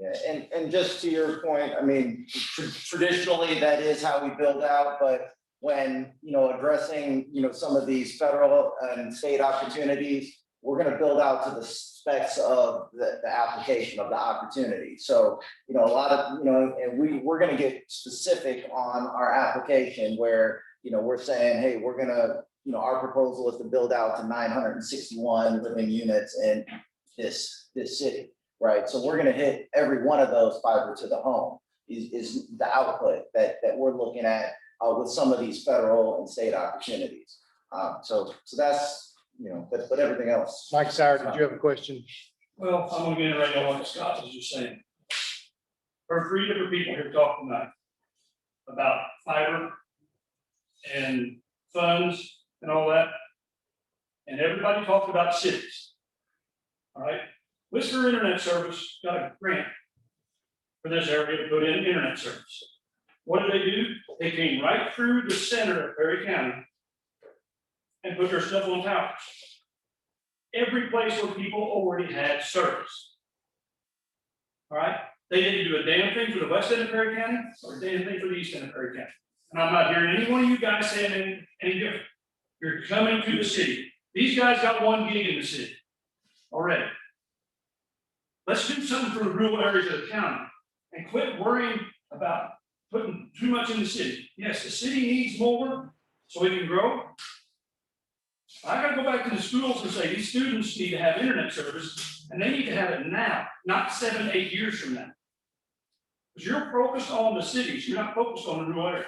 Yeah, and just to your point, I mean, traditionally that is how we build out, but when, addressing, some of these federal and state opportunities, we're going to build out to the specs of the application of the opportunity. So, a lot of, and we're going to get specific on our application where, we're saying, hey, we're going to, our proposal is to build out to 961 living units in this city, right? So we're going to hit every one of those fiber to the home is the output that we're looking at with some of these federal and state opportunities. So that's, but everything else. Mike Sauer, did you have a question? Well, I'm gonna get right on what Scott was just saying. There are three different people here talking about fiber and funds and all that. And everybody talked about cities. All right, Whisper Internet Service got a grant for this area to put in internet service. What do? They came right through the center of Perry County and put their stuff on towers. Every place where people already had service. All right, they didn't do a damn thing for the west end of Perry County or a damn thing for the east end of Perry County. And I'm not hearing any one of you guys saying any different. You're coming to the city. These guys got one gig in the city already. Let's do something for the rural areas of the county and quit worrying about putting too much in the city. Yes, the city needs more so we can grow. I gotta go back to the schools and say, these students need to have internet service, and they need to have it now, not 7, 8 years from now. Because you're focused on the cities, you're not focused on the rural areas.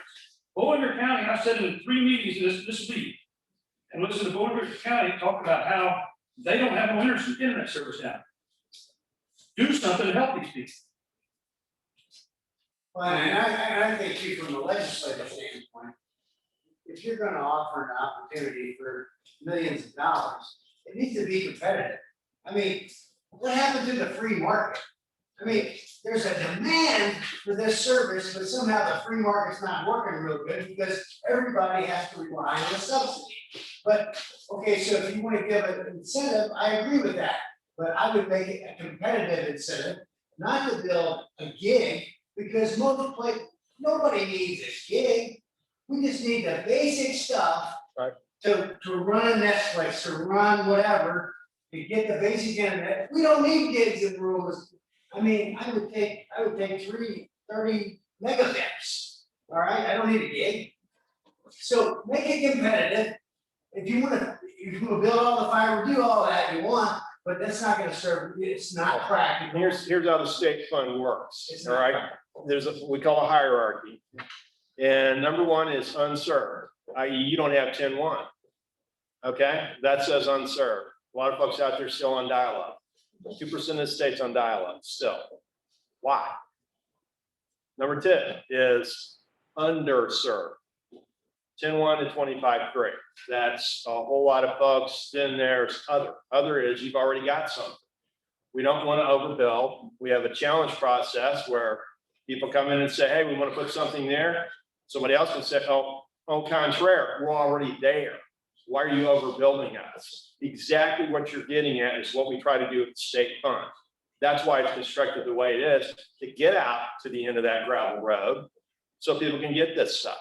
Boulder County, I've said in 3 meetings this week, and listen to Boulder County talk about how they don't have no internet service now. Do something to help these people. Well, and I think too, from the legislative standpoint, if you're gonna offer an opportunity for millions of dollars, it needs to be competitive. I mean, what happened to the free market? I mean, there's a demand for this service, but somehow the free market's not working real good because everybody has to rely on a subsidy. But, okay, so if you want to give an incentive, I agree with that. But I would make it a competitive incentive, not to build a gig, because nobody needs a gig. We just need the basic stuff. Right. To run Netflix, to run whatever, to get the basic internet. We don't need gigs in rural. I mean, I would take 30 megabits. All right, I don't need a gig. So make it competitive. If you wanna build all the fiber, do all that you want, but that's not gonna serve, it's not practical. Here's how the state fund works, It's all not right? practical. There's we call a hierarchy. And number one is unserved, i.e. you don't have 10-1. Okay, that says unserved. A lot of folks out there still on dial-up. 2% of the state's on dial-up still. Why? Number 2 is underserved. 10-1 to 25-3. That's a whole lot of folks. Then there's other. Other is you've already got something. We don't want to overbuild. We have a challenge process where people come in and say, hey, we want to put something there. Somebody else can say, oh, au contraire, we're already there. Why are you overbuilding us? Exactly what you're getting at is what we try to do with the state fund. That's why it's constructed the way it is, to get out to the end of that gravel road so people can get this stuff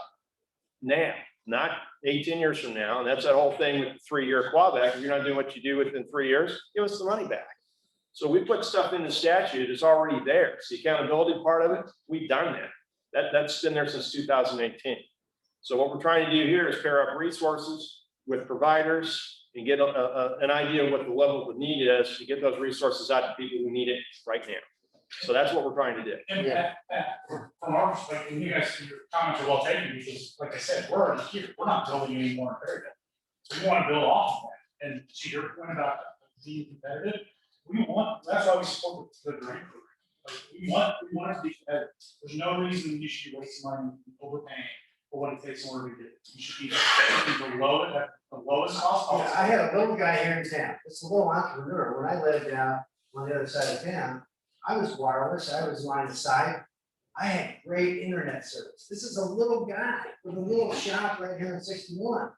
now, not 18 years from now. And that's that whole thing with the 3-year clawback. If you're not doing what you do within 3 years, give us the money back. So we put stuff in the statute, it's already there. It's the accountability part of it, we've done that. That's been there since 2018. So what we're trying to do here is pair up resources with providers and get an idea of what the level of need is to get those resources out to people who need it right now. So that's what we're trying to do. And from our perspective, you guys, your comments are well taken, because like I said, we're already here, we're not building any more in Perryville. So we want to build off of that, and to your point about being competitive, that's why we support the grant program. Like, we want it to be competitive. There's no reason you should be wasting money and overpaying for what it takes in order to get it. You should be the lowest cost possible. Yeah, I had a little guy here in town, it's a little entrepreneur, when I lived down on the other side of town, I was wireless, I was line of sight, I had great internet service. This is a little guy with a little shop right here in 61.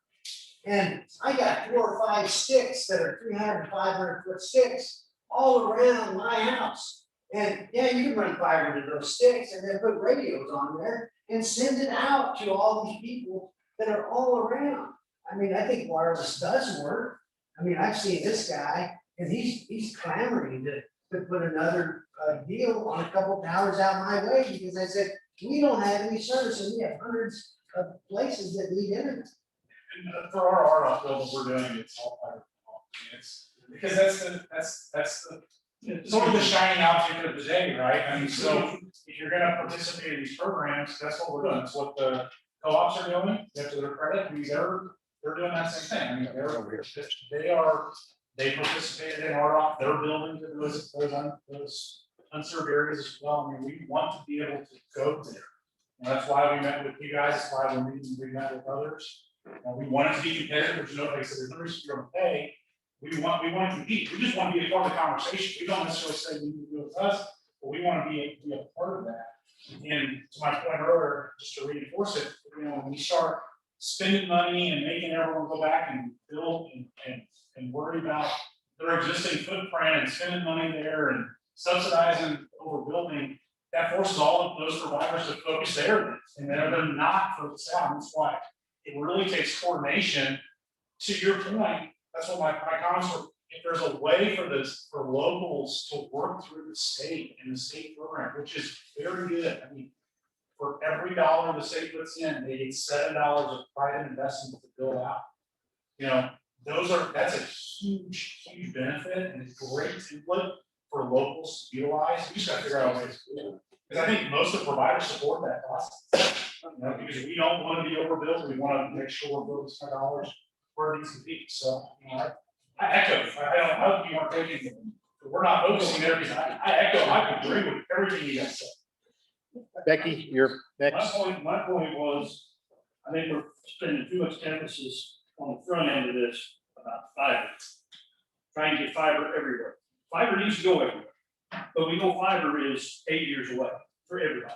And I got 4 or 5 sticks that are 300, 500 foot sticks all around my house. And yeah, you can run fiber to those sticks and then put radios on there and send it out to all these people that are all around. I mean, I think wireless does work. I mean, I've seen this guy and he's clamoring to put another deal on a couple towers out my way, because I said, we don't have any service and we have hundreds of places that need internet. And for our RDOF build, we're doing it's all fiber. It's because that's sort of the shining object of the day, right? I mean, so if you're gonna participate in these programs, that's what we're doing. It's what the co-ops are doing. To their credit, because they're doing that same thing. I mean, they participated in RDOF. They're building to those unserved areas as well. I mean, we want to be able to go there. And that's why we met with you guys. That's why we're meeting. We met with others. We want it to be competitive. There's no place that there's you're going to pay. We want to compete. We just want to be a part of the conversation. We don't necessarily say we need to do it with us, but we want to be a part of that. And to my point earlier, just to reinforce it, we start spending money and making everyone go back and build and worry about their existing footprint and spending money there and subsidizing overbuilding, that forces all of those providers to focus there, and they're not focused out. That's why it really takes coordination. To your point, that's what my comments were. If there's a way for locals to work through the state and the state program, which is very good. I mean, for every dollar the state puts in, they get $7 of private investment to build out. You know, that's a huge benefit, and it's great template for locals to utilize. We just gotta figure out ways to do it. Because I think most of the providers support that process. You know, because we don't want to be overbuilt, we want to make sure we're building our dollars where it needs to be. So, you know, I echo, I hope you weren't thinking, we're not focusing there, because I echo, I agree with everything you guys said. Becky, you're next. My point was, I think we're spending too much emphasis on the front end of this about fiber. Trying to get fiber everywhere. Fiber needs to go everywhere, but we know fiber is 8 years away for everybody.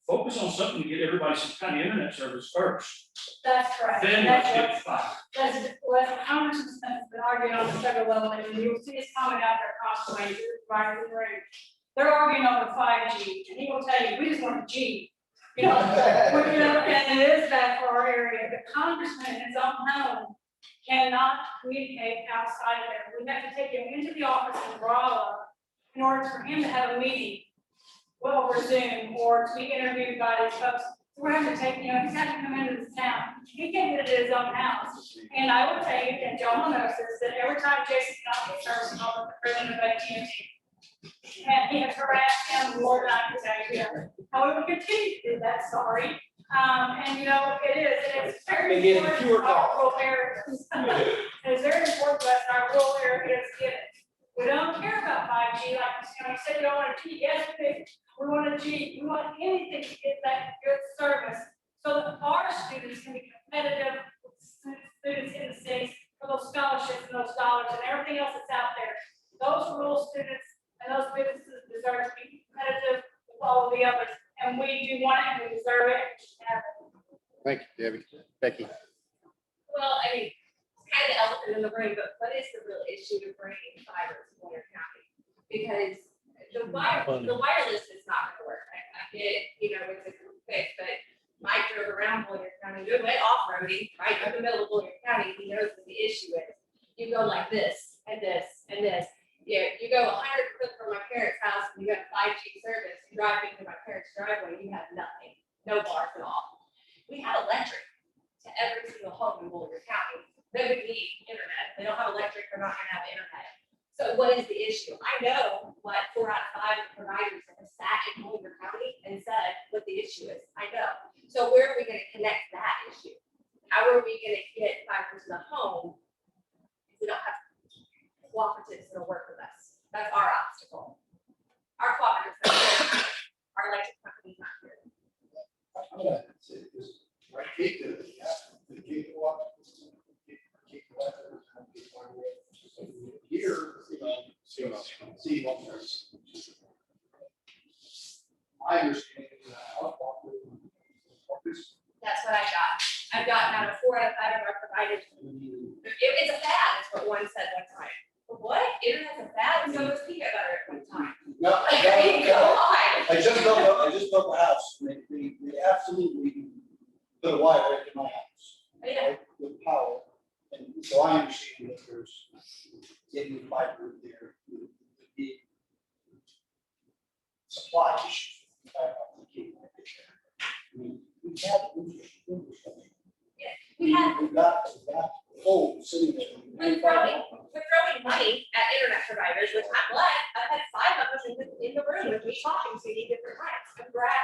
Focus on something to get everybody some kind of internet service first. That's correct. Then let's get fiber. That's what Congressman has been arguing on the federal level, and you'll see his comment out there across the way, right in the room. They're arguing over 5G, and he will tell you, we just want a G. You know, and it is bad for our area. The congressman in his own home cannot communicate outside of there. We have to take him into the office in Rolla in order for him to have a meeting, well, over Zoom, or to be interviewed by these folks. We're having to take, you know, he's having to come into this town. He can't get it at his own house. And I will tell you, and John knows this, that every time Jason got his service call, the president of AT&T, and he has harassed him more than I can tell you. However, we continue to do that, sorry. And you know, it's very important for our rural areas. It's very important to us in our rural areas to get it. We don't care about 5G, like you know, you said you don't want a G, yes, we want a G, we want anything to get that good service. So that our students can be competitive with students in the states for those scholarships and those dollars and everything else that's out there. Those rural students and those businesses deserve to be competitive with all of the others, and we do want it, and we deserve it. Thank you, Debbie. Becky. Well, I mean, it's kind of the elephant in the room, but what is the real issue to bringing fiber to Boyer County? Because the wireless is not going to work. I get it, you know, it's a quick fix, but Mike drove around Boyer County, we went off-roading right in the middle of Boyer County. He knows what the issue is. You go like this and this and this. Yeah, you go 100 foot from my parents' house and you have 5G service. You drive into my parents' driveway, you have nothing, no bars at all. We have electric to every single home in Boulder County. They would need internet. They don't have electric, they're not going to have internet. So what is the issue? I know what 4 out of 5 providers have sat in Boulder County and said what the issue is. I know. So where are we going to connect that issue? How are we going to get fiber to the home if we don't have cooperatives that'll work with us? That's our obstacle. Our cooperatives are here. Our electric company's not here. I'm gonna say this, right, here, you know, see what there's. My understanding is that That's what I got. I've gotten out of 4 out of 5 of our providers. It's a fad, is what one said one time. What? Internet's a fad? So was peanut butter at one time. No, I just built a house. They absolutely put a wire right to my house. Yeah. Right, with power. And so I understand that there's getting fiber there would be supply issues. I mean, we have infrastructure. Yeah, we've got whole city there. We're throwing money at internet providers, which I'm glad. I've had 5 of us in the room with me talking to you different times. I'm glad.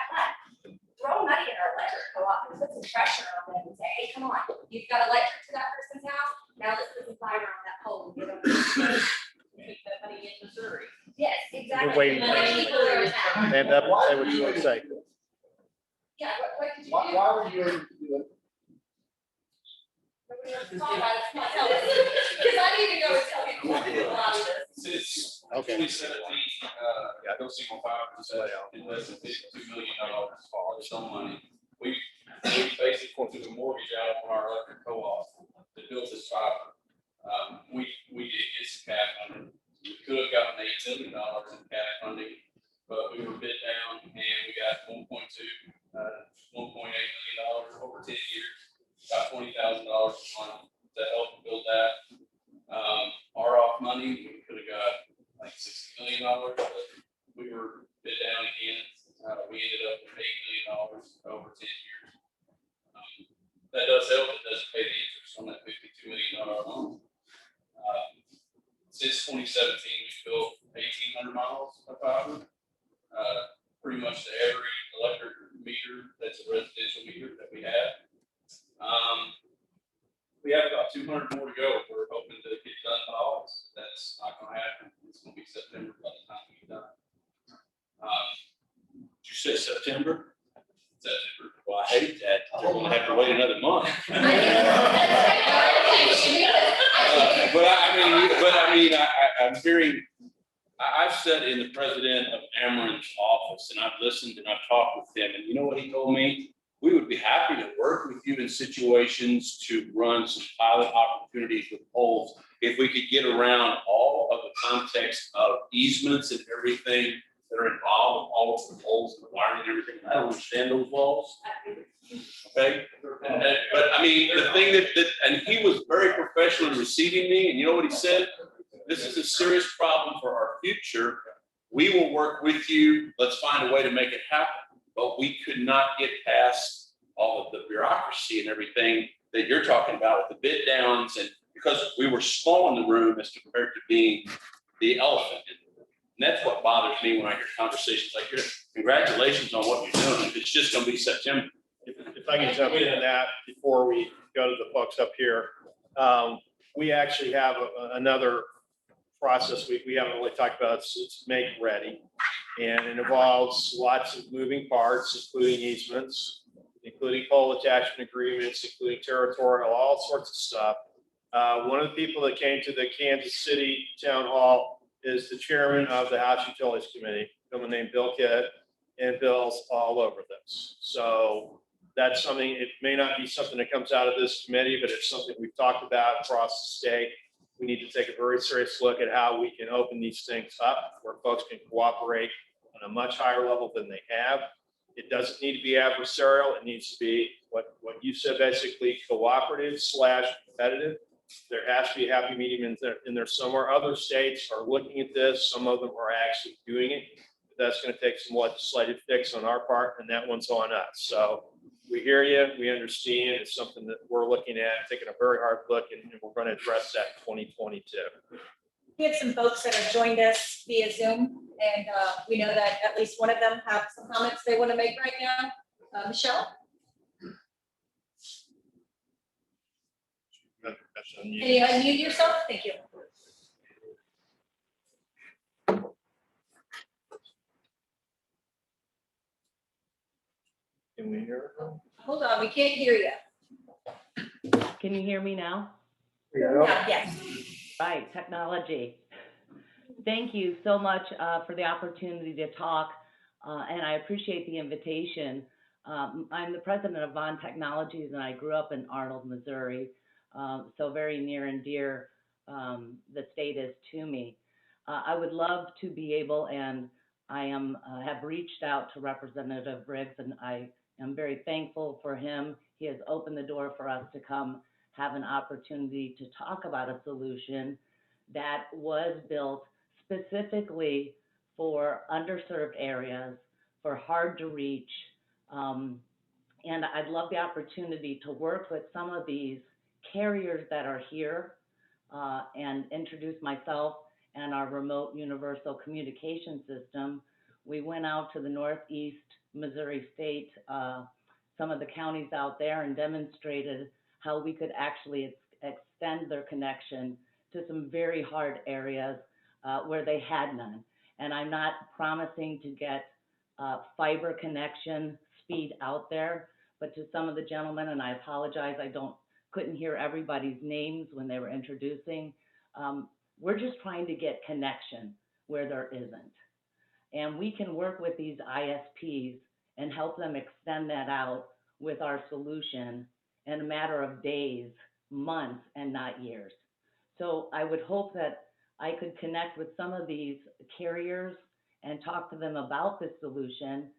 Throw money at our electric co-op and put some pressure on them and say, hey, come on, you've got electric to that person's house. Now let's put some fiber on that pole and get them. Take that money in Missouri. Yes, exactly. We're waiting. Stand up and say what you want to say. Yeah, what did you do? Why were you able to do it? Because I need to go and tell people what to do about this. Since Okay. 2017, no single fiber was set out, invested $52 million for some money. We we basically took a mortgage out on our electric co-op to build this fiber. We did get some cash funding. We could have gotten $8 million in cash funding, but we were bid down and we got $1.8 million over 10 years. Got $20,000 to help build that. ROF money, we could have got like $60 million, but we were bid down again. We ended up with $8 million over 10 years. That does help. It doesn't pay the interest on that $52 million loan. Since 2017, we've built 1,800 miles of fiber. Pretty much to every electric meter that's a residential meter that we have. We have about 200 more to go. We're hoping to get done by August. That's not going to happen. It's going to be September by the time we get done. Did you say September? September. Well, I hate that. They're gonna have to wait another month. I'm hearing, I've sat in the president of Ameren's office and I've listened and I've talked with him, and you know what he told me? We would be happy to work with you in situations to run some pilot opportunities with poles if we could get around all of the context of easements and everything that are involved with all of the poles and the wiring and everything. I don't understand those laws. Okay, but I mean, the thing that and he was very professional in receiving me, and you know what he said? This is a serious problem for our future. We will work with you. Let's find a way to make it happen. But we could not get past all of the bureaucracy and everything that you're talking about with the bid downs, and because we were small in the room as compared to being the elephant. And that's what bothers me when I hear conversations like yours. Congratulations on what you're doing. It's just going to be September. If I can jump into that before we go to the folks up here, we actually have another process we haven't really talked about. It's make ready, and it involves lots of moving parts, including easements, including pole attachment agreements, including territorial, all sorts of stuff. One of the people that came to the Kansas City Town Hall is the chairman of the House Utilities Committee, a gentleman named Bill Kidd, and Bill's all over this. So that's something, it may not be something that comes out of this committee, but it's something we've talked about across the state. We need to take a very serious look at how we can open these things up where folks can cooperate on a much higher level than they have. It doesn't need to be adversarial. It needs to be what you said, basically cooperative / competitive. There has to be a happy medium in there somewhere. Other states are looking at this. Some of them are actually doing it. But that's going to take some legislative fix on our part, and that one's on us. So we hear you. We understand. It's something that we're looking at, taking a very hard look, and we're going to address that in 2022. We have some folks that have joined us via Zoom, and we know that at least one of them have some comments they want to make right now. Michelle? Can you unmute yourself? Thank you. Can we hear her? Hold on, we can't hear you. Can you hear me now? Yes. Right, technology. Thank you so much for the opportunity to talk, and I appreciate the invitation. I'm the president of Vaughn Technologies, and I grew up in Arnold, Missouri, so very near and dear the state is to me. I would love to be able, and I have reached out to Representative Briggs, and I am very thankful for him. He has opened the door for us to come have an opportunity to talk about a solution that was built specifically for underserved areas, for hard to reach. And I'd love the opportunity to work with some of these carriers that are here and introduce myself and our remote universal communication system. We went out to the Northeast Missouri state, some of the counties out there, and demonstrated how we could actually extend their connection to some very hard areas where they had none. And I'm not promising to get fiber connection speed out there, but to some of the gentlemen, and I apologize, couldn't hear everybody's names when they were introducing. We're just trying to get connection where there isn't. And we can work with these ISPs and help them extend that out with our solution in a matter of days, months, and not years. So I would hope that I could connect with some of these carriers and talk to them about this solution.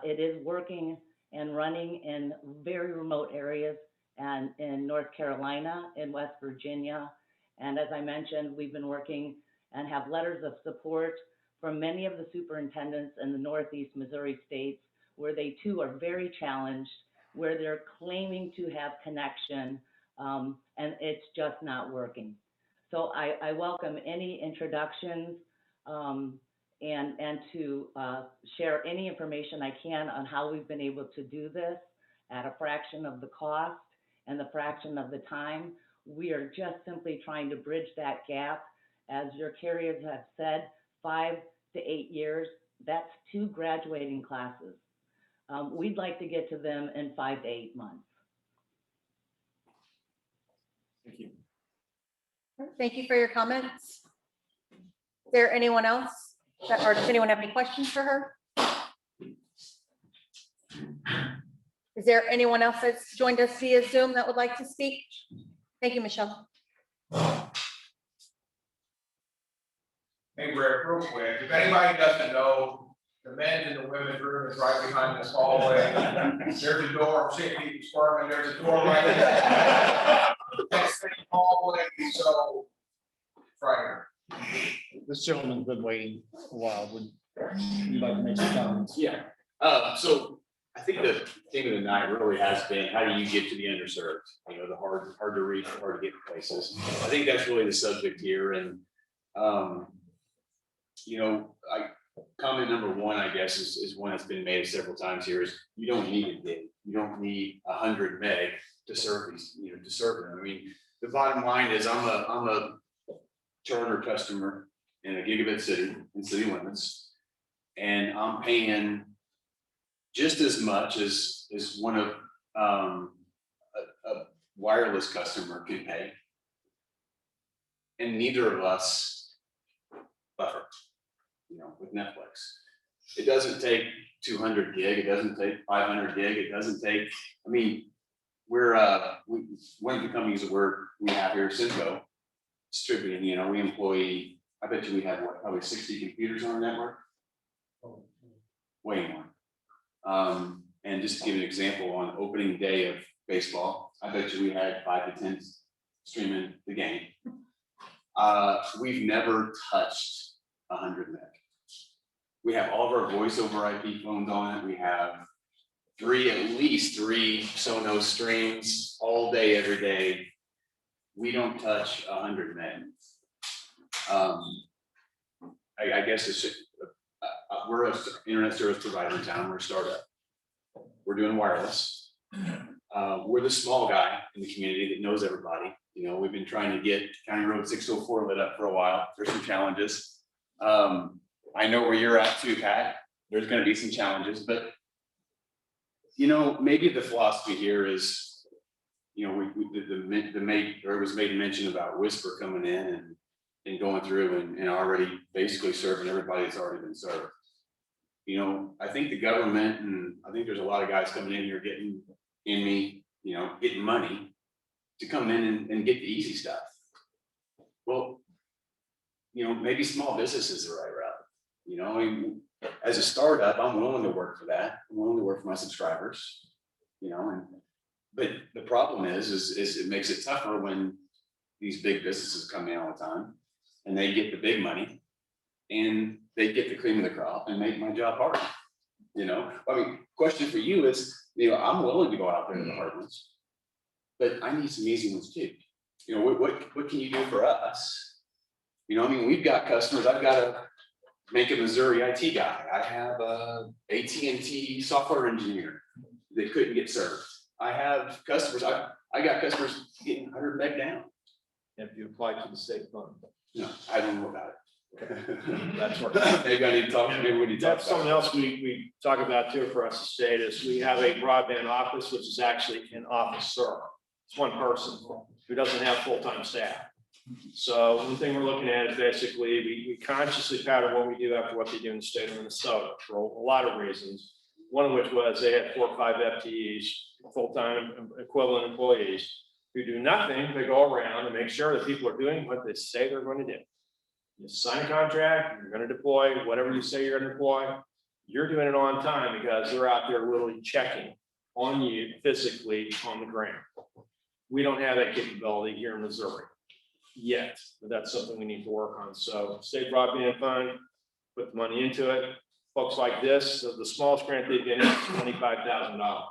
It is working and running in very remote areas and in North Carolina, in West Virginia. And as I mentioned, we've been working and have letters of support from many of the superintendents in the Northeast Missouri states, where they too are very challenged, where they're claiming to have connection, and it's just not working. So I welcome any introductions and to share any information I can on how we've been able to do this at a fraction of the cost and the fraction of the time. We are just simply trying to bridge that gap. As your carriers have said, 5 to 8 years, that's 2 graduating classes. We'd like to get to them in 5 to 8 months. Thank you. Thank you for your comments. Is there anyone else or does anyone have any questions for her? Is there anyone else that's joined us via Zoom that would like to speak? Thank you, Michelle. Hey, Rick, real quick, if anybody doesn't know, the men's and the women's room is right behind this hallway. There's a door, I'm seeing people squirming, there's a door right there. That same hallway, so, right This gentleman's been waiting a while. Would you like to make some comments? Yeah, so I think the theme of the night really has been, how do you get to the underserved? You know, the hard to reach, hard to get places. I think that's really the subject here, and you know, comment number one, I guess, is one that's been made several times here, is you don't need a gig. You don't need 100 meg to serve these, you know, to serve them. I mean, the bottom line is I'm a charter customer in a gigabit city, in city limits, and I'm paying just as much as one of a wireless customer can pay. And neither of us buffer, you know, with Netflix. It doesn't take 200 gig, it doesn't take 500 gig, it doesn't take, I mean, one of the companies that we have here, Cisco, distributing, you know, we employ, I bet you we have what, probably 60 computers on our network? Way more. And just to give you an example, on opening day of baseball, I bet you we had 5 to 10 streaming the game. We've never touched 100 meg. We have all of our voice over IP phones on it. We have at least three Sonos streams all day, every day. We don't touch 100 meg. I guess it's just, we're an internet service provider in town. We're a startup. We're doing wireless. We're the small guy in the community that knows everybody. You know, we've been trying to get County Road 604 lit up for a while. There's some challenges. I know where you're at too, Pat. There's going to be some challenges, but you know, maybe the philosophy here is, you know, there was made mention about Whisper coming in and going through and already basically serving everybody that's already been served. You know, I think the government, and I think there's a lot of guys coming in here getting money to come in and get the easy stuff. Well, you know, maybe small business is the right route. You know, I mean, as a startup, I'm willing to work for that. I'm willing to work for my subscribers, you know, but the problem is it makes it tougher when these big businesses come in all the time and they get the big money and they get the cream of the crop and make my job hard. You know, I mean, question for you is, you know, I'm willing to go out there to the hard ones, but I need some easy ones too. You know, what can you do for us? You know, I mean, we've got customers. I've got a Macon, Missouri IT guy. I have a AT&T software engineer that couldn't get served. I have customers. I got customers getting 100 meg down. If you apply to the state fund. No, I don't know about it. That's what. Maybe I need to talk. Maybe we need to talk. That's something else we talk about too for us to state is we have a broadband office, which is actually an officer. It's one person who doesn't have full-time staff. So one thing we're looking at is basically we consciously pattern what we do after what they do in the state of Minnesota for a lot of reasons. One of which was they had 4 or 5 FTEs full-time equivalent employees who do nothing, they go around and make sure that people are doing what they say they're going to do. You sign a contract, you're going to deploy whatever you say you're going to deploy, you're doing it on time because they're out there literally checking on you physically on the ground. We don't have that capability here in Missouri yet, but that's something we need to work on. So state broadband fund, put the money into it. Folks like this, the smallest grant they get is $25,000.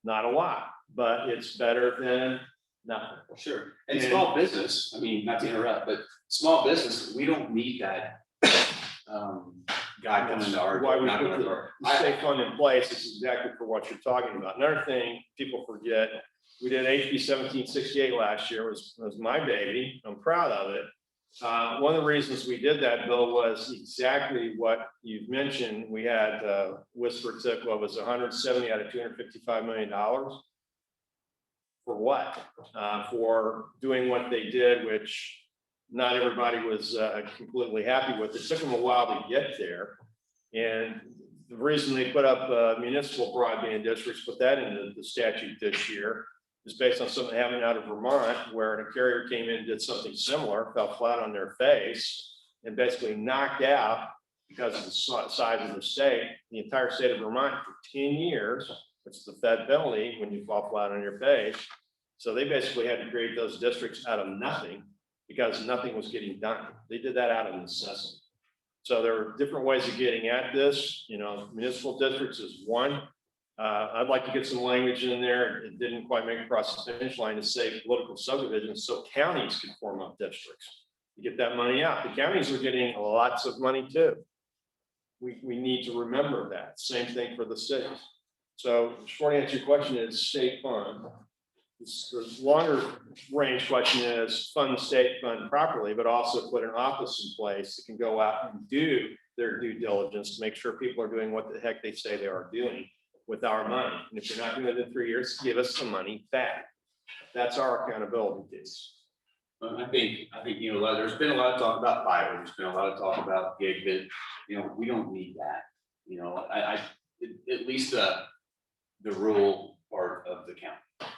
Not a lot, but it's better than nothing. Sure, and small business, I mean, not to interrupt, but small business, we don't need that. Guy coming into our. Why we not put going to the our- state fund in place is exactly for what you're talking about. Another thing people forget, we did HB 1768 last year, was my baby. I'm proud of it. One of the reasons we did that, Bill, was exactly what you've mentioned. We had whispered to what was 170 out of $255 million. For what? For doing what they did, which not everybody was completely happy with. It took them a while to get there. And the reason they put up municipal broadband districts, put that into the statute this year, is based on something happening out of Vermont, where a carrier came in and did something similar, fell flat on their face, and basically knocked out, because of the size of the state, the entire state of Vermont for 10 years, which is the Fed penalty when you fall flat on your face. So they basically had to create those districts out of nothing, because nothing was getting done. They did that out of necessity. So there are different ways of getting at this. You know, municipal districts is one. I'd like to get some language in there. It didn't quite make it across the finish line to say political subdivisions, so counties can form up districts to get that money out. The counties are getting lots of money too. We need to remember that. Same thing for the cities. So short answer to your question is state fund. The longer range question is fund the state fund properly, but also put an office in place that can go out and do their due diligence to make sure people are doing what the heck they say they are doing with our money. And if you're not doing it in 3 years, give us the money back. That's our accountability piece. Well, I think, you know, there's been a lot of talk about fiber, there's been a lot of talk about gigabit, you know, we don't need that. You know, at least the rural part of the county.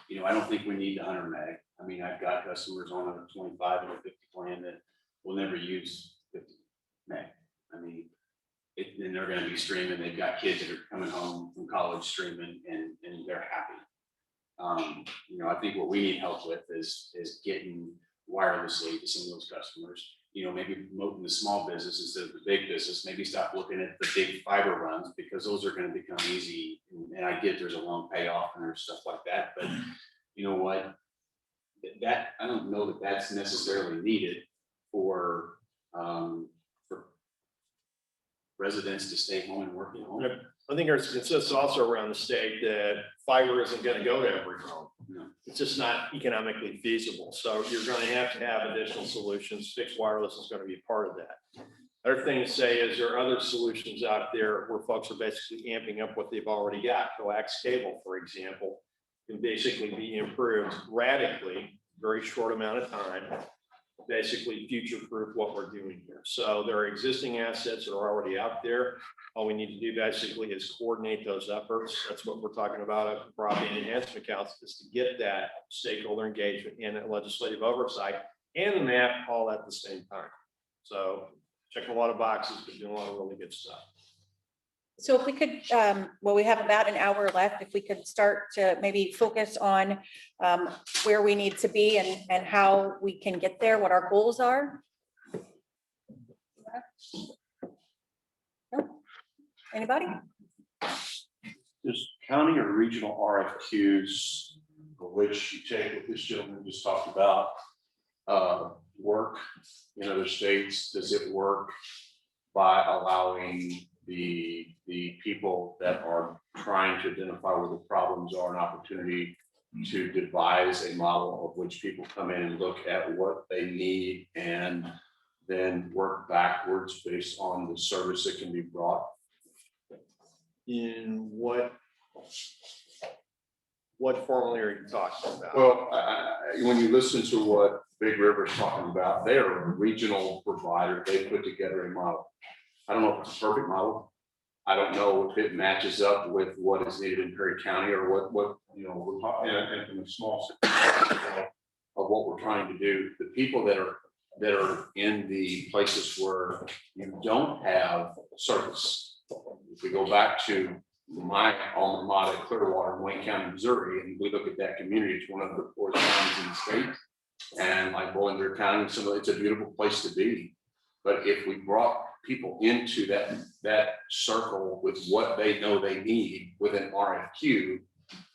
You know, I don't think we need 100 meg. I mean, I've got customers on a 25 and a 50 plan that will never use 50 meg. I mean, and they're gonna be streaming, they've got kids that are coming home from college streaming and they're happy. You know, I think what we need help with is getting wirelessly to some of those customers. You know, maybe promoting the small business instead of the big business, maybe stop looking at the big fiber runs, because those are gonna become easy. And I get there's a long payoff and there's stuff like that, but you know what? That, I don't know that that's necessarily needed for residents to stay home and work at home. I think there's consensus also around the state that fiber isn't going to go to every home. No. It's just not economically feasible. So you're going to have additional solutions. Fixed wireless is going to be part of that. Other thing to say is there are other solutions out there where folks are basically amping up what they've already got. Coax cable, for example, can basically be improved radically, very short amount of time, basically future-proof what we're doing here. So there are existing assets that are already out there. All we need to do basically is coordinate those efforts. That's what we're talking about at Broadband Enhancement Council, is to get that stakeholder engagement and that legislative oversight and the map all at the same time. So checking a lot of boxes, but doing a lot of really good stuff. So if we could, well, we have about an hour left. If we could start to maybe focus on where we need to be and how we can get there, what our goals are. No? Anybody? There's county or regional RFQs, which you take what this gentleman just talked about, work in other states. Does it work by allowing the people that are trying to identify where the problems are an opportunity to devise a model of which people come in and look at what they need and then work backwards based on the service that can be brought? In what formally are you talking about? Well, when you listen to what Big River is talking about, they are a regional provider. They put together a model. I don't know if it's a perfect model, I don't know if it matches up with what is needed in Perry County or what, you know, we're talking, and from a small city of what we're trying to do. The people that are in the places where you don't have service. If we go back to my alma mater, Clearwater, in Wayne County, Missouri, and we look at that community, it's one of the poorest counties in the state. And like Bowling Green County, it's a beautiful place to be. But if we brought people into that circle with what they know they need with an RFQ,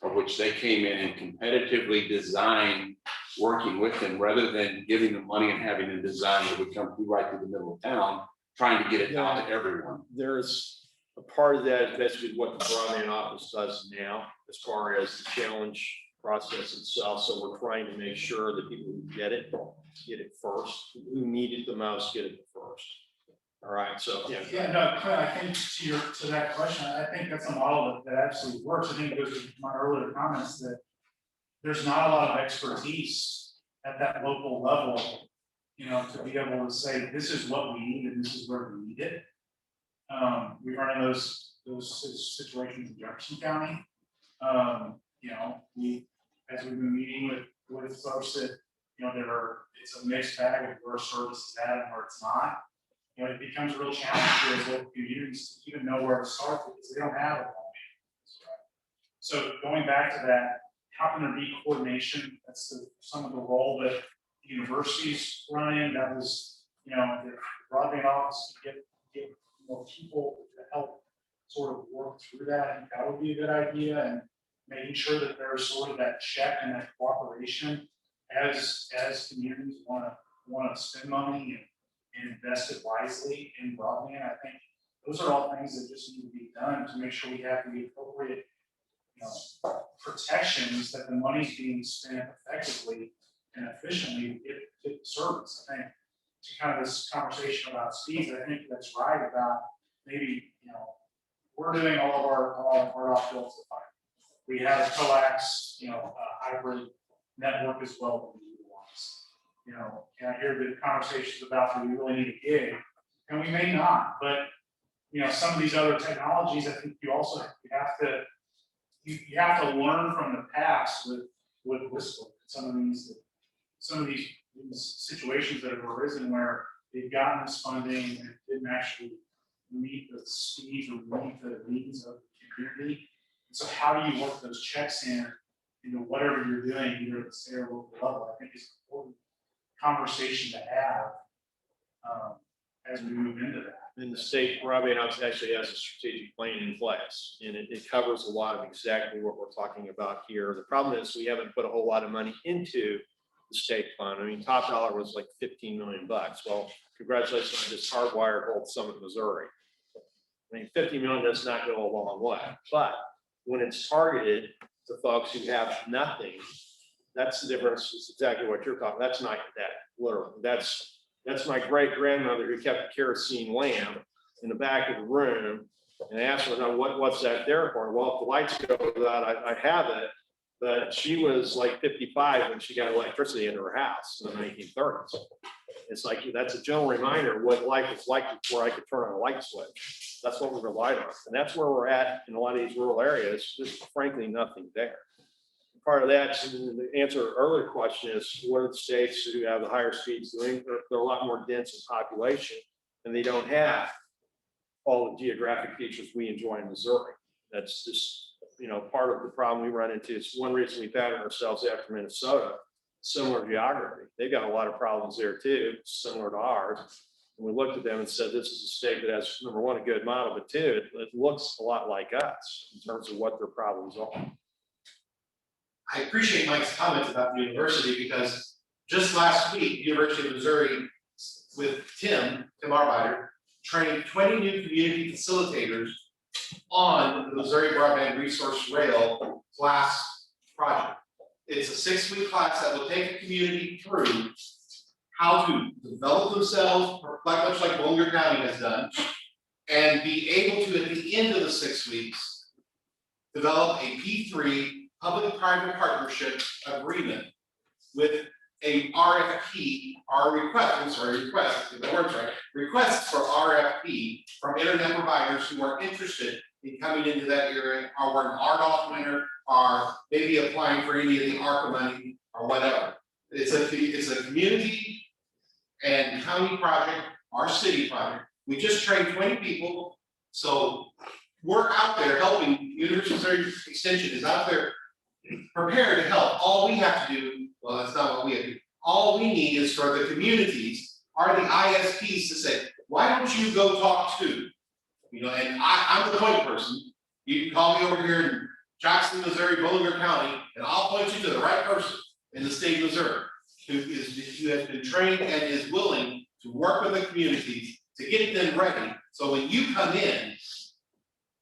of which they came in and competitively designed working with them, rather than giving them money and having them design that would come right through the middle of town, trying to get it out to everyone. There's a part of that, basically what the broadband office does now, as far as the challenge process itself. So we're trying to make sure that people who get it first, who need it the most, get it first. All right, so, yeah. Yeah, no, Clint, I think to that question, I think that's a model that absolutely works. I think it goes to my earlier comments that there's not a lot of expertise at that local level, you know, to be able to say, this is what we need and this is where we need it. We run into those situations in Jefferson County. You know, as we've been meeting with folks that, you know, it's a mixed bag of where service is at and where it's not. You know, it becomes a real challenge for those local communities to even know where to start because they don't have it. So going back to that, how can there be coordination? That's some of the role that the universities run in. That was, you know, the broadband office to get more people to help sort of work through that. I think that would be a good idea, and making sure that there's sort of that check and that cooperation as communities want to spend money and invest it wisely in broadband. I think those are all things that just need to be done to make sure we have the appropriate, you know, protections that the money's being spent effectively and efficiently to get service. I think to kind of this conversation about speeds, I think that's right about maybe, you know, we're doing all of our off-built fiber. We have a coax, you know, hybrid network as well that we utilize. You know, and I hear the conversations about, do we really need a gig? And we may not, but you know, some of these other technologies, I think you also have to learn from the past with Whistle. Some of these situations that have arisen where they've gotten this funding and didn't actually meet the speeds or meet the needs of the community. So how do you work those checks into whatever you're doing, either at the state or local level? I think is an important conversation to have as we move into that. And the state broadband office actually has a strategic plan in place, and it covers a lot of exactly what we're talking about here. The problem is we haven't put a whole lot of money into the state fund. I mean, top dollar was like 15 million bucks. Well, congratulations on this hardwired Old Summit, Missouri. I mean, 50 million does not go a long way, but when it's targeted to folks who have nothing, that's the difference. It's exactly what you're talking. That's not that literally. That's my great grandmother who kept a kerosene lamp in the back of the room, and I asked her, "No, what's that there for?" Well, if the lights go out, I have it. But she was like 55 when she got electricity into her house in the 1930s. It's like, that's a gentle reminder of what life was like before I could turn on a light switch. That's what we relied on. And that's where we're at in a lot of these rural areas. There's frankly nothing there. Part of that, to answer an earlier question, is what are the states who have the higher speeds doing? They're a lot more dense in population, and they don't have all the geographic features we enjoy in Missouri. That's just, you know, part of the problem we run into. It's one reason we patterned ourselves after Minnesota. Similar geography. They've got a lot of problems there too, similar to ours. And we looked at them and said, this is a state that has, number one, a good model, but two, it looks a lot like us in terms of what their problems are. I appreciate Mike's comments about the university because just last week, University of Missouri with Tim Arbeiter, trained 20 new community facilitators on the Missouri Broadband Resource Rail class project. It's a 6-week class that will take a community through how to develop themselves, much like Bowling County has done, and be able to, at the end of the 6 weeks, develop a P3 public-private partnership agreement with a RFP, our request, I'm sorry, request, if the word's right, requests for RFP from internet providers who are interested in coming into that area, or an RDOF winner, or maybe applying for any of the ARPA money or whatever. It's a community and county project, our city project. We just trained 20 people, so we're out there helping. University of Missouri Extension is out there prepared to help. All we have to do, well, that's not what we have to do. All we need is for the communities, or the ISPs to say, why don't you go talk to? You know, and I'm the point person. You can call me over here in Jackson, Missouri, Bolivar County, and I'll point you to the right person in the state of Missouri who has been trained and is willing to work with the communities to get them ready. So when you come in,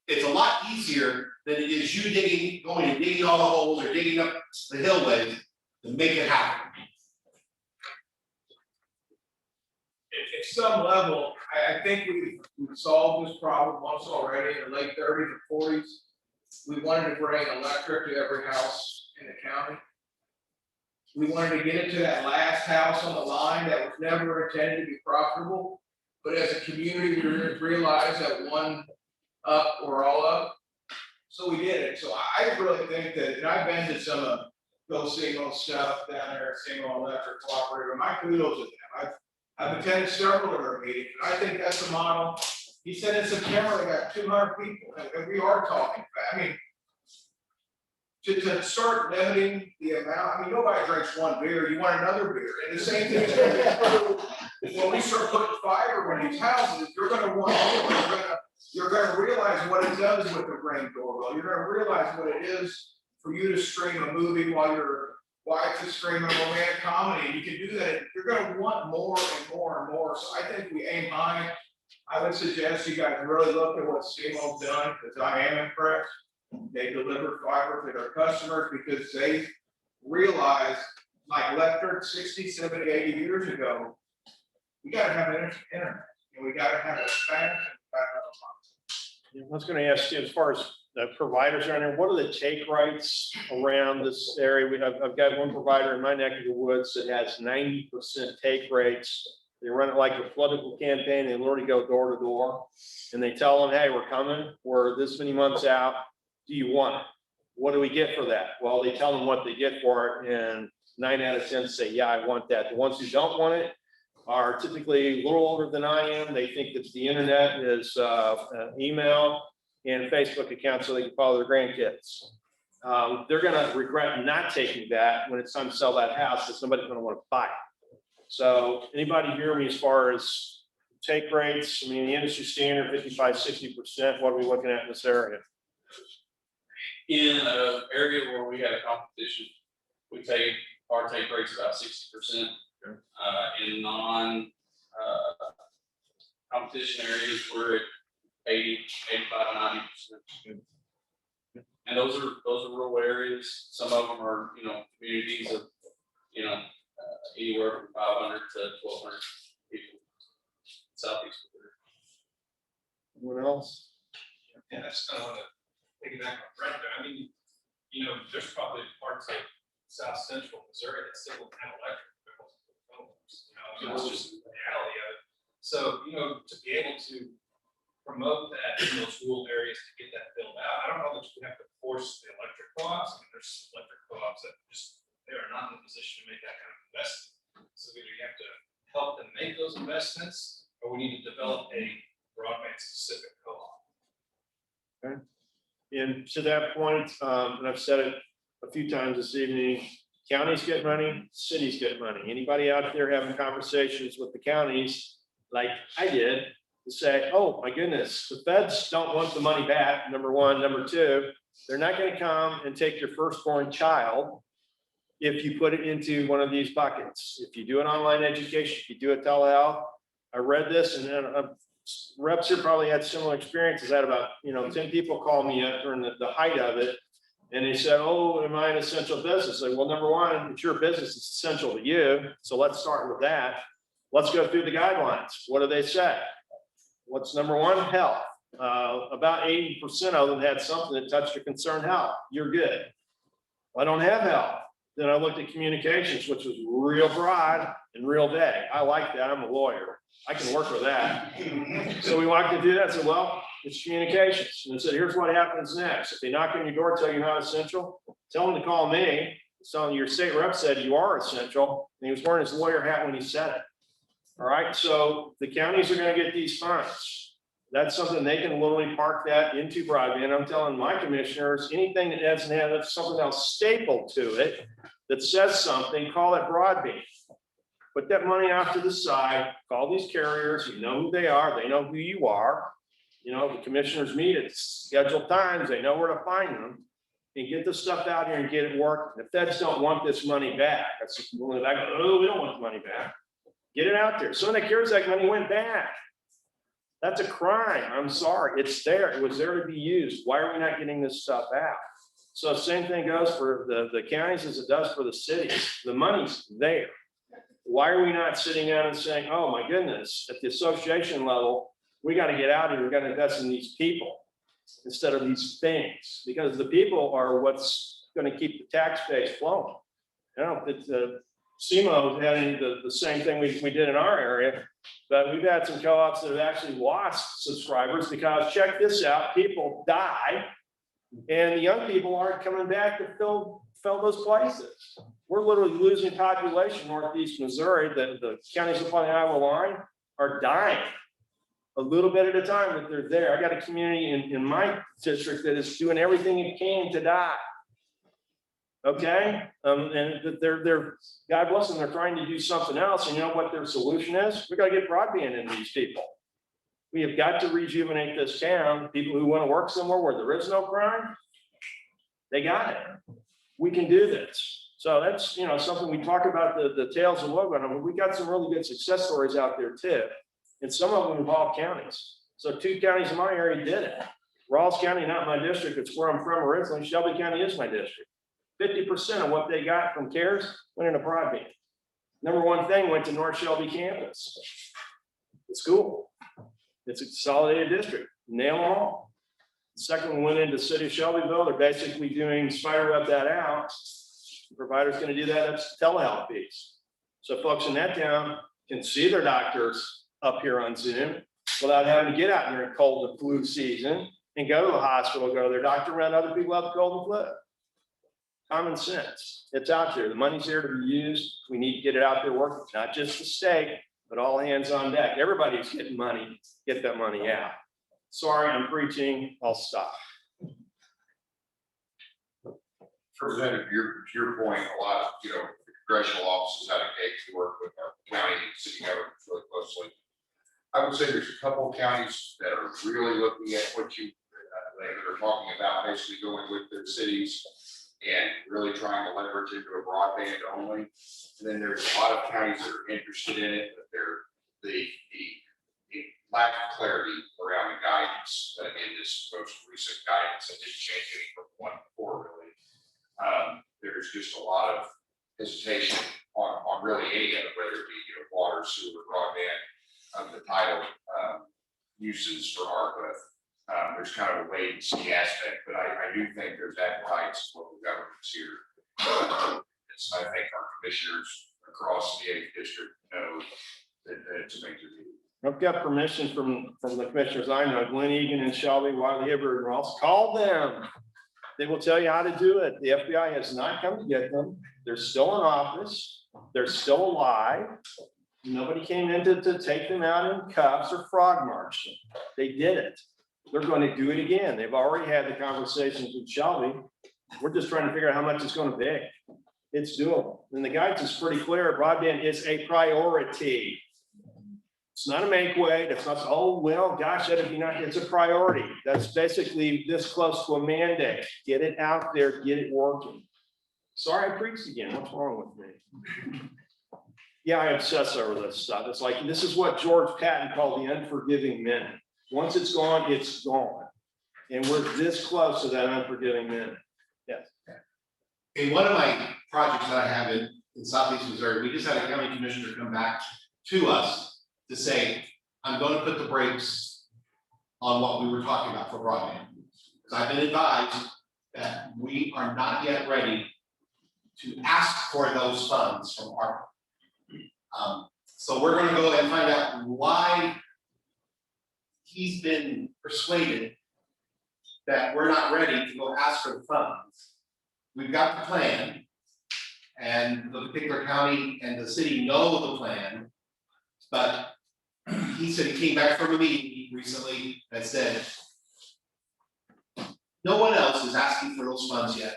it's a lot easier than it is you going and digging all the holes or digging up the hillways to make it happen. At some level, I think we've solved this problem once already in the late 30s and 40s. We wanted to bring electric to every house in the county. We wanted to get it to that last house on the line that was never intended to be profitable. But as a community, we realized that one up or all up. So we did it. So I really think that, and I've been to some of those single stuff down there, single electric cooperative. My kudos to them. I've attended several of their meetings, and I think that's the model. He said in September, they got 200 people, and we are talking. I mean, to start limiting the amount, I mean, nobody drinks one beer, you want another beer. And the same thing is going to be true when we start putting fiber in these houses. You're going to want more. You're going to realize what it does with the Ring doorbell. You're going to realize what it is for you to stream a movie while your wife is streaming a romantic comedy. You can do that. You're going to want more and more and more. So I think we aim high. I would suggest you guys really look at what SEMO's done, because I am impressed. They deliver fiber to their customers because they realize, like electric 60, 70, 80 years ago, we got to have internet, and we got to have it fast. I was going to ask you, as far as the providers around here, what are the take rates around this area? I've got one provider in my neck of the woods that has 90% take rates. They run it like a political campaign. They literally go door to door, and they tell them, hey, we're coming. We're this many months out. Do you want it? What do we get for that? Well, they tell them what they get for it, and 9 out of 10 say, yeah, I want that. The ones who don't want it are typically a little older than I am. They think that the internet is email and Facebook accounts so they can follow their grandkids. They're going to regret not taking that when it's time to sell that house, because somebody's going to want to buy it. So anybody hear me as far as take rates? I mean, the industry standard 55, 60%. What are we looking at in this area? In an area where we had a competition, we take our take rates about 60%. In non competition areas, we're at 80, 85, 90%. And those are rural areas. Some of them are, communities of, anywhere from 500 to 1,200 people. Southeast. What else? Yeah, that's kind of want to piggyback on Brent there. I mean, there's probably parts of South Central Missouri that still don't have electric because of the phones. That's just the reality of it. So, to be able to promote that in those rural areas to get that built out, I don't know that you have to force the electric co-ops. I mean, there's electric co-ops that they are not in a position to make that kind of investment. So either you have to help them make those investments, or we need to develop a broadband specific co-op. Okay. And to that point, and I've said it a few times this evening, counties get money, cities get money. Anybody out there having conversations with the counties, like I did, to say, oh my goodness, the feds don't want the money back, number one. Number two, they're not going to come and take your firstborn child if you put it into one of these buckets. If you do an online education, if you do a telehealth. I read this, and then reps here probably had similar experiences. I had about 10 people call me up during the height of it, and they said, oh, am I an essential business? Like, well, number one, it's your business, it's essential to you, so let's start with that. Let's go through the guidelines. What do they say? What's number one? Health. About 80% of them had something that touched a concerned health. You're good. Well, I don't have health. Then I looked at communications, which was real broad and real vague. I like that. I'm a lawyer. I can work with that. So we walked into that, said, well, it's communications. And I said, here's what happens next. If they knock on your door, tell you not essential, tell them to call me. So your state rep said you are essential, and he was wearing his lawyer hat when he said it. All right, so the counties are gonna get these funds. That's something they can literally park that into broadband. I'm telling my commissioners, anything that doesn't have something else stapled to it that says something, call it broadband. Put that money off to the side, call these carriers, you know who they are, they know who you are. You know, the commissioners meet at scheduled times, they know where to find them. And get the stuff out here and get it working. The feds don't want this money back. That's just going back, oh, we don't want the money back. Get it out there. So when the CARES Act money went back, that's a crime. I'm sorry, it's there. It was there to be used. Why are we not getting this stuff out? So same thing goes for the counties as it does for the cities. The money's there. Why are we not sitting down and saying, oh my goodness, at the association level, we got to get out here, we got to invest in these people instead of these things, because the people are what's going to keep the tax base flowing. You know, it's SEMO having the same thing we did in our area, but we've had some co-ops that have actually lost subscribers because, check this out, people die and the young people aren't coming back to fill those places. We're literally losing population northeast Missouri. The counties up on the Iowa line are dying a little bit at a time, but they're there. I got a community in my district that is doing everything it can to die. Okay, and they're God bless them, they're trying to do something else. And you know what their solution is? We got to get broadband in these people. We have got to rejuvenate this town. People who want to work somewhere where there is no crime, they got it. We can do this. So that's, you know, something we talk about the tales of woe. I mean, we got some really good success stories out there too. And some of them involve counties. So 2 counties in my area did it. Rawls County, not my district, it's where I'm from originally. Shelby County is my district. 50% of what they got from CARES went into broadband. Number one thing went to North Shelby campus. The school. It's a consolidated district. Nail them all. The second one went into city of Shelbyville. They're basically doing spiderweb that out. The provider's going to do that. That's the telehealth piece. So folks in that town can see their doctors up here on Zoom without having to get out during cold and flu season and go to the hospital, go to their doctor, around other people who have cold and flu. Common sense. It's out there. The money's there to be used. We need to get it out there working, not just the state, but all hands on deck. Everybody's getting money, get that money out. Sorry, I'm preaching. I'll stop. Representative, to your point, a lot of, the congressional offices have engaged to work with our county and city governments really closely. I would say there's a couple of counties that are really looking at what you are talking about, basically going with their cities and really trying to leverage into a broadband only. And then there's a lot of counties that are interested in it, but the lack of clarity around the guidance in this most recent guidance that didn't change any from one before really. There's just a lot of hesitation on really any of it, whether it be water, sewer, broadband, the title uses for ARPA. There's kind of a wait and see aspect, but I do think there's appetite for local governments here. I think our commissioners across the 8th district know that it's a major need. I've got permission from the commissioners I know, Glenn Egan and Shelby, Wiley, Hibbert, and Ross. Call them. They will tell you how to do it. The FBI has not come to get them. They're still in office. They're still alive. Nobody came in to take them out in cuffs or frog march them. They did it. They're going to do it again. They've already had the conversations with Shelby. We're just trying to figure out how much it's going to be. It's doable. And the guidance is pretty clear. Broadband is a priority. It's not a make way. That's not, oh, well, gosh, that'd be not, it's a priority. That's basically this close to a mandate. Get it out there, get it working. Sorry, I preached again. What's wrong with me? Yeah, I obsess over this stuff. It's like, this is what George Patton called the unforgiving minute. Once it's gone, it's gone. And we're this close to that unforgiving minute. Yes. In one of my projects that I have in Southeast Missouri, we just had a county commissioner come back to us to say, I'm going to put the brakes on what we were talking about for broadband. Because I've been advised that we are not yet ready to ask for those funds from ARPA. So we're gonna go and find out why he's been persuaded that we're not ready to go ask for the funds. We've got the plan, and the particular county and the city know the plan, but he said he came back from a meeting recently that said, no one else is asking for those funds yet.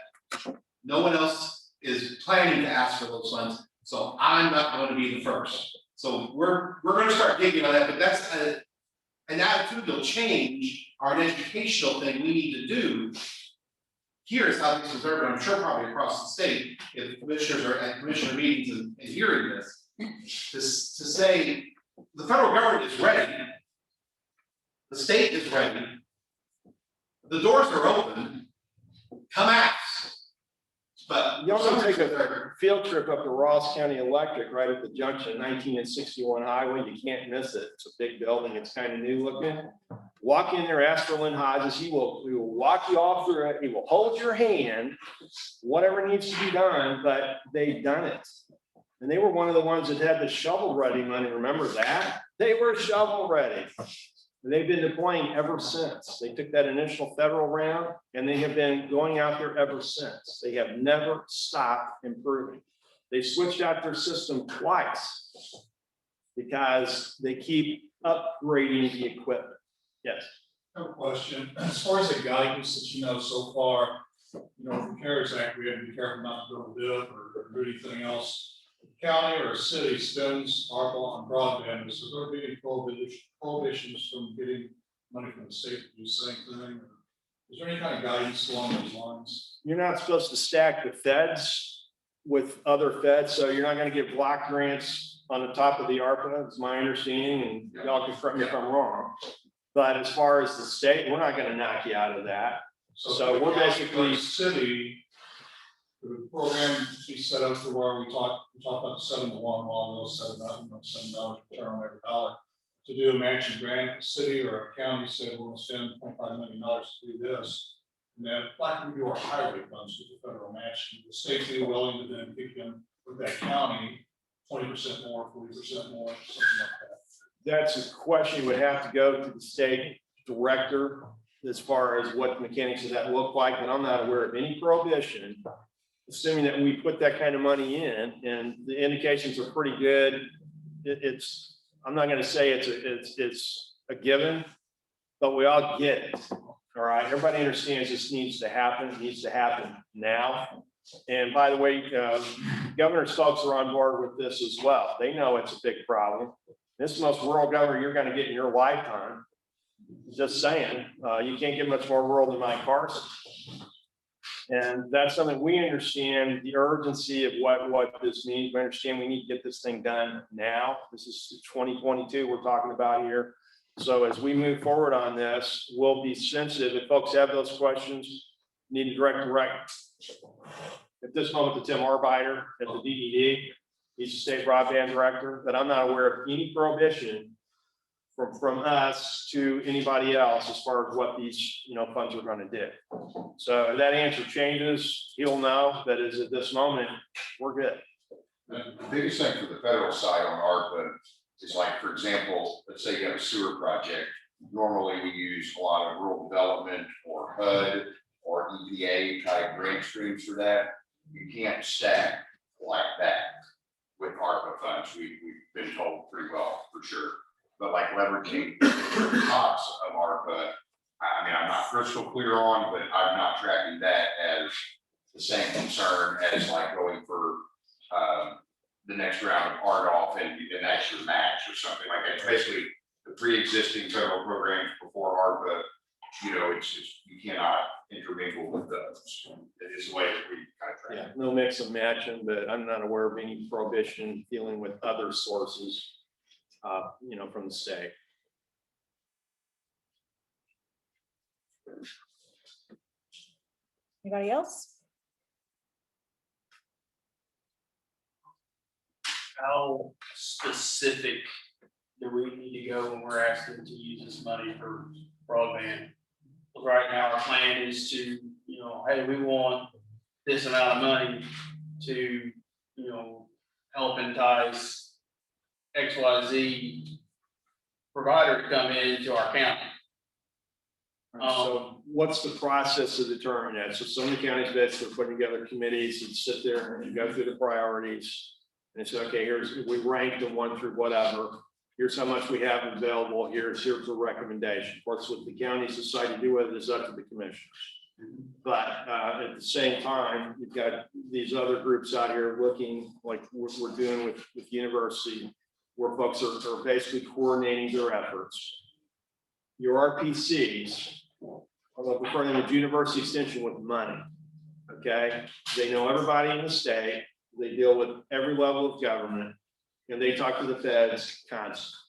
No one else is planning to ask for those funds, so I'm not going to be the first. So we're gonna start digging on that, but that's an attitudinal change, or an educational thing we need to do here in Southeast Missouri, but I'm sure probably across the state, if the commissioners are at commissioner meetings and hearing this, to say, the federal government is ready, the state is ready, the doors are open, come ask. But Y'all gonna take a field trip up to Ross County Electric right at the junction, 19 and 61 highway. You can't miss it. It's a big building. It's kind of new looking. Walk in there, ask for Lynn Hodges. He will walk you off through it. He will hold your hand, whatever needs to be done, but they've done it. And they were one of the ones that had the shovel ready money. Remember that? They were shovel ready. They've been deploying ever since. They took that initial federal round and they have been going out there ever since. They have never stopped improving. They switched out their system twice because they keep upgrading the equipment. Yes. No question. As far as the guidance that you know so far, from CARES Act, we have to be careful not to overdo it or do anything else. County or city spends ARPA on broadband, so there will be prohibitions from getting money from the state to do the same thing. Is there any kind of guidance along those lines? You're not supposed to stack the feds with other feds, so you're not going to get block grants on the top of the ARPA. It's my understanding, and y'all can correct me if I'm wrong. But as far as the state, we're not going to knock you out of that. So we're basically city. The program be set up to where we talk about 7-to-1 model, $7 per turn on every dollar. To do a matching grant, a city or a county said we'll spend $25 million to do this. And then like we do our highway funds with the federal matching, the state be willing to then kick in with that county 20% more, 40% more, something like that. That's a question you would have to go to the state director as far as what the mechanics of that look like, but I'm not aware of any prohibition. Assuming that we put that kind of money in, and the indications are pretty good. I'm not gonna say it's a given, but we all get it. All right, everybody understands this needs to happen. It needs to happen now. And by the way, governor's folks are on board with this as well. They know it's a big problem. This is the most rural governor you're gonna get in your lifetime. Just saying, you can't get much more rural than Mike Carson. And that's something we understand, the urgency of what this means. We understand we need to get this thing done now. This is 2022 we're talking about here. So as we move forward on this, we'll be sensitive. If folks have those questions, need to direct. At this moment, to Tim Arbeiter at the DED, he's the state broadband director, but I'm not aware of any prohibition from us to anybody else as far as what these funds are going to do. So if that answer changes, he'll know that is at this moment, we're good. The biggest thing for the federal side on ARPA is, like, for example, let's say you have a sewer project. Normally we use a lot of rural development or HUD or EPA type grant streams for that. You can't stack like that with ARPA funds. We've been told pretty well, for sure. But like leveraging the costs of ARPA, I mean, I'm not crystal clear on, but I'm not tracking that as the same concern as like going for the next round of RDOF and an extra match or something like that. Basically, the pre-existing federal programs before ARPA, it's you cannot intermingle with those. It is the way that we kind of track. Yeah, no mix and matching, but I'm not aware of any prohibition dealing with other sources. From the state. Anybody else? How specific do we need to go when we're asking to use this money for broadband? Because right now our plan is to, hey, we want this amount of money to, help entice XYZ provider to come into our county. So what's the process to determine that? So some of the counties basically putting together committees and sit there and go through the priorities. And say, okay, we rank them 1 through whatever. Here's how much we have available. Here's the recommendation. Of course, what the counties decide to do with it is up to the commissioners. But at the same time, you've got these other groups out here looking like we're doing with university, where folks are basically coordinating their efforts. Your RPCs are looking for them with university extension with money. Okay, they know everybody in the state. They deal with every level of government, and they talk to the feds constantly.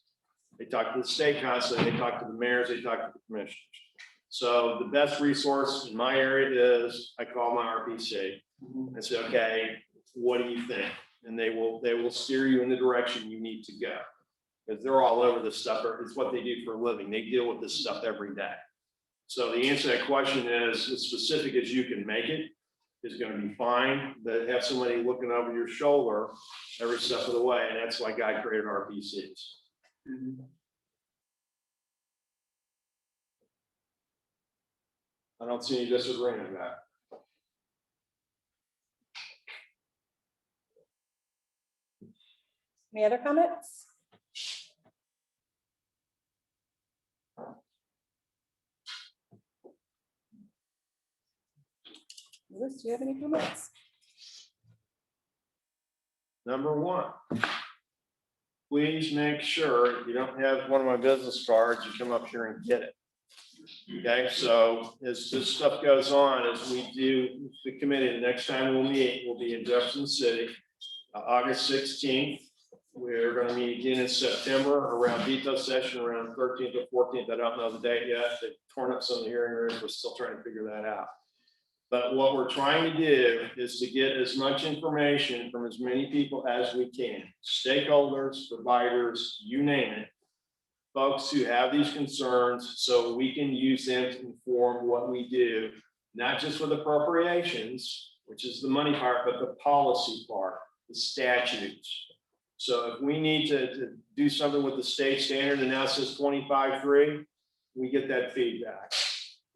They talk to the state constantly. They talk to the mayors. They talk to the commissioners. So the best resource in my area is I call my RPC and say, okay, what do you think? And they will steer you in the direction you need to go, because they're all over this stuff. It's what they do for a living. They deal with this stuff every day. So the answer to that question is as specific as you can make it is going to be fine, but have somebody looking over your shoulder every step of the way. And that's why God created RPCs. I don't see any disagreement with that. Any other comments? Louis, do you have any comments? Number 1, please make sure you don't have one of my business cards, you come up here and get it. Okay, so as this stuff goes on, as we do the committee, the next time we'll meet, we'll be in Jefferson City, August 16th. We're going to meet again in September around veto session around 13th or 14th. I don't know the date yet. They've torn up some of the hearing rooms. We're still trying to figure that out. But what we're trying to do is to get as much information from as many people as we can, stakeholders, providers, you name it, folks who have these concerns, so we can use them to inform what we do, not just with appropriations, which is the money part, but the policy part, the statutes. So if we need to do something with the state standard and now it says 25.3, we get that feedback.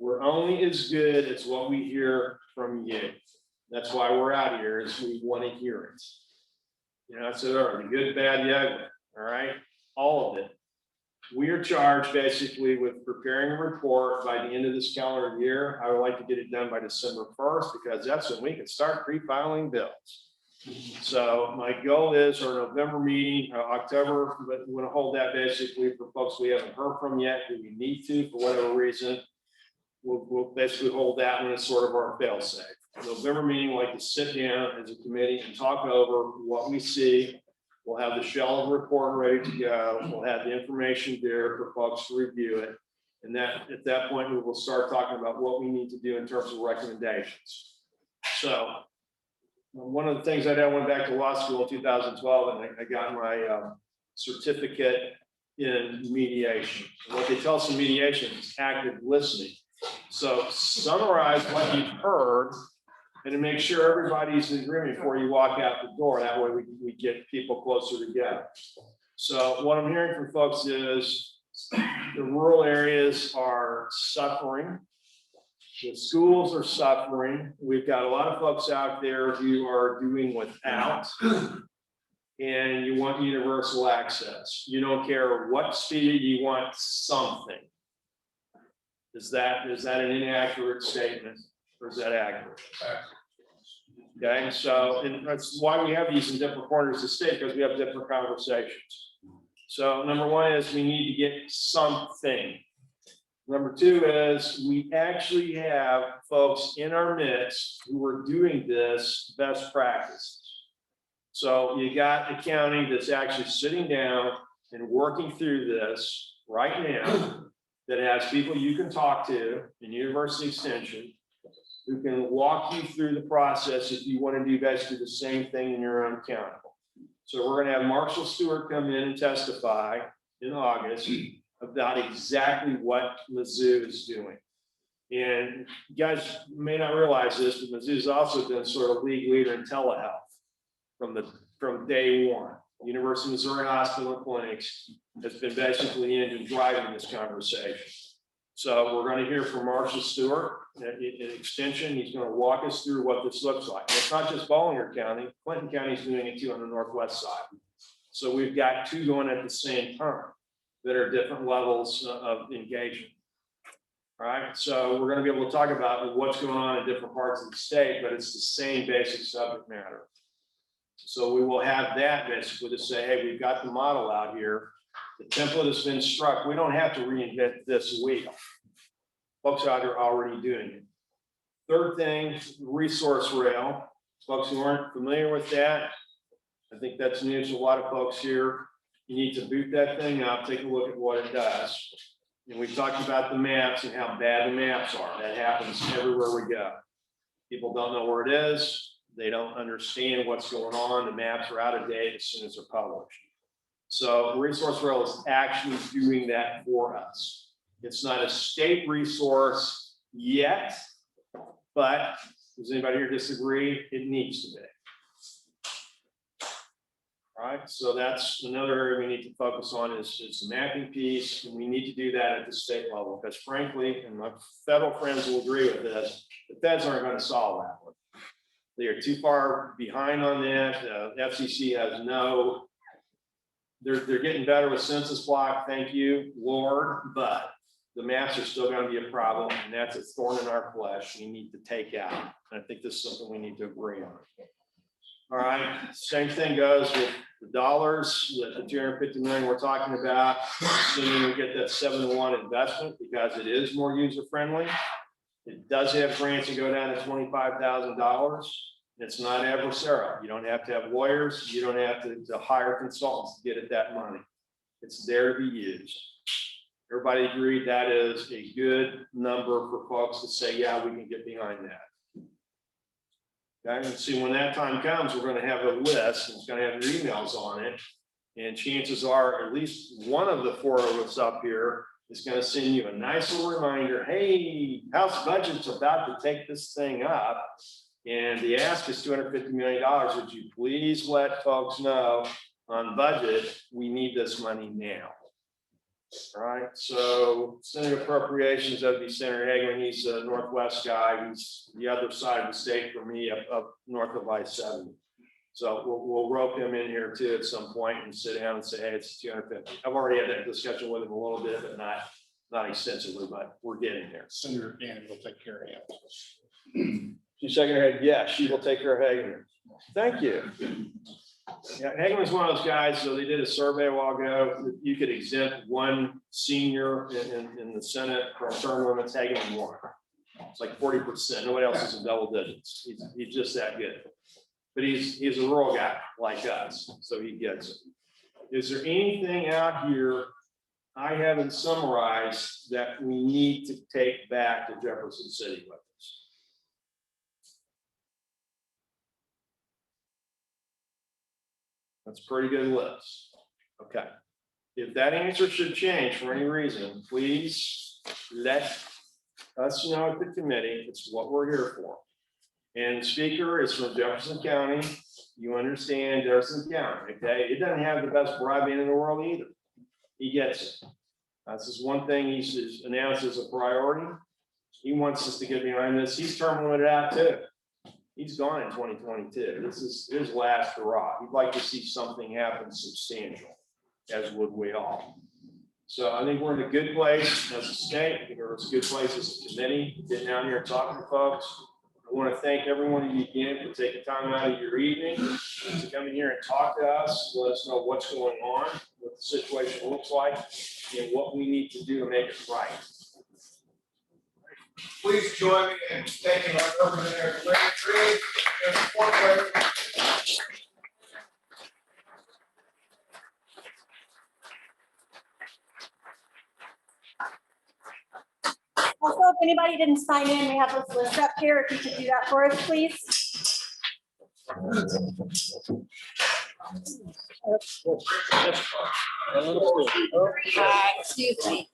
We're only as good as what we hear from you. That's why we're out here, is we want to hear it. I said earlier, the good, bad, the ugly, all right? All of it. We are charged basically with preparing a report by the end of this calendar year. I would like to get it done by December 1st, because that's when we can start pre-filing bills. So my goal is our November meeting, October, but we want to hold that basically for folks we haven't heard from yet, who we need to for whatever reason. We'll basically hold that one as sort of our fail safe. November meeting, we'd like to sit down as a committee and talk over what we see. We'll have the shell of report ready to go. We'll have the information there for folks to review it. And that at that point, we will start talking about what we need to do in terms of recommendations. So one of the things I did, I went back to law school in 2012 and I got my certificate in mediation. And what they tell us in mediation is active listening. So summarize what you've heard and to make sure everybody's in agreement before you walk out the door. That way we get people closer together. So what I'm hearing from folks is the rural areas are suffering. The schools are suffering. We've got a lot of folks out there who are doing without, and you want universal access. You don't care what speed, you want something. Is that an inaccurate statement, or is that accurate? Okay, so and that's why we have these in different corners of the state, because we have different conversations. So number 1 is we need to get something. Number 2 is we actually have folks in our midst who are doing this best practices. So you got a county that's actually sitting down and working through this right now, that has people you can talk to in University Extension who can walk you through the process if you want to do basically the same thing in your own county. So we're going to have Marshall Stewart come in and testify in August about exactly what Mizzou is doing. And you guys may not realize this, but Mizzou has also been sort of league leader in telehealth. from day one. University of Missouri Hospital and Clinics has been basically the engine driving this conversation. So we're going to hear from Marshall Stewart in extension. He's going to walk us through what this looks like. And it's not just Ballinger County. Clinton County is doing it too on the northwest side. So we've got two going at the same time that are different levels of engagement. All right, so we're going to be able to talk about what's going on in different parts of the state, but it's the same basic subject matter. So we will have that basically to say, hey, we've got the model out here. The template has been struck. We don't have to reinvent this wheel. Folks out there already doing it. Third thing, resource rail. Folks who aren't familiar with that, I think that's news to a lot of folks here. You need to boot that thing up, take a look at what it does. And we've talked about the maps and how bad the maps are. That happens everywhere we go. People don't know where it is. They don't understand what's going on. The maps are out of date as soon as they're published. So resource rail is actually doing that for us. It's not a state resource yet, but does anybody here disagree? It needs to be. All right, so that's another area we need to focus on is the mapping piece, and we need to do that at the state level, because frankly, and my federal friends will agree with this, the feds aren't going to solve that one. They are too far behind on that. FCC has no, they're getting better with census block, thank you, Lord, but the maps are still going to be a problem, and that's a thorn in our flesh we need to take out. And I think this is something we need to agree on. All right, same thing goes with the dollars, the 250 million we're talking about, assuming we get that 7-to-1 investment because it is more user-friendly. It does have grants that go down to $25,000. It's not adversarial. You don't have to have lawyers. You don't have to hire consultants to get at that money. It's there to be used. Everybody agreed that is a good number for folks to say, yeah, we can get behind that. Okay, and see, when that time comes, we're going to have a list, and it's going to have your emails on it. And chances are at least one of the four of us up here is going to send you a nice little reminder, hey, House budget's about to take this thing up. And the ask is $250 million. Would you please let folks know on budget, we need this money now. All right, so Senate Appropriations, that would be Senator Hageman. He's a Northwest guy. He's the other side of the state for me, up north of I-70. So we'll rope him in here too at some point and sit down and say, hey, it's 250. I've already had that discussion with him a little bit, but not extensively, but we're getting there. Senator Gannon will take care of him. She's shaking her head. Yeah, she will take care of Hageman. Thank you. Yeah, Hageman's one of those guys, so they did a survey a while ago. You could exempt one senior in the Senate from term limits. Hageman won. It's like 40%. Nobody else is in double digits. He's just that good. But he's a rural guy like us, so he gets it. Is there anything out here I haven't summarized that we need to take back to Jefferson City with us? That's a pretty good list. Okay. If that answer should change for any reason, please let us know at the committee. It's what we're here for. And the speaker is from Jefferson County. You understand Jefferson County, okay? It doesn't have the best broadband in the world either. He gets it. This is one thing he's announced as a priority. He wants us to get behind this. He's terminating it out too. He's gone in 2022. This is his last hurrah. He'd like to see something happen substantial, as would we all. So I think we're in a good place as a state. I think we're in a good place as a committee, getting down here and talking to folks. I want to thank every one of you again for taking time out of your evening to come in here and talk to us, let us know what's going on, what the situation looks like, and what we need to do to make it right. Please join me in thanking our Representative Larry Tree and support. Also, if anybody didn't sign in, we have this list up here. If you could do that for us, please. Excuse me.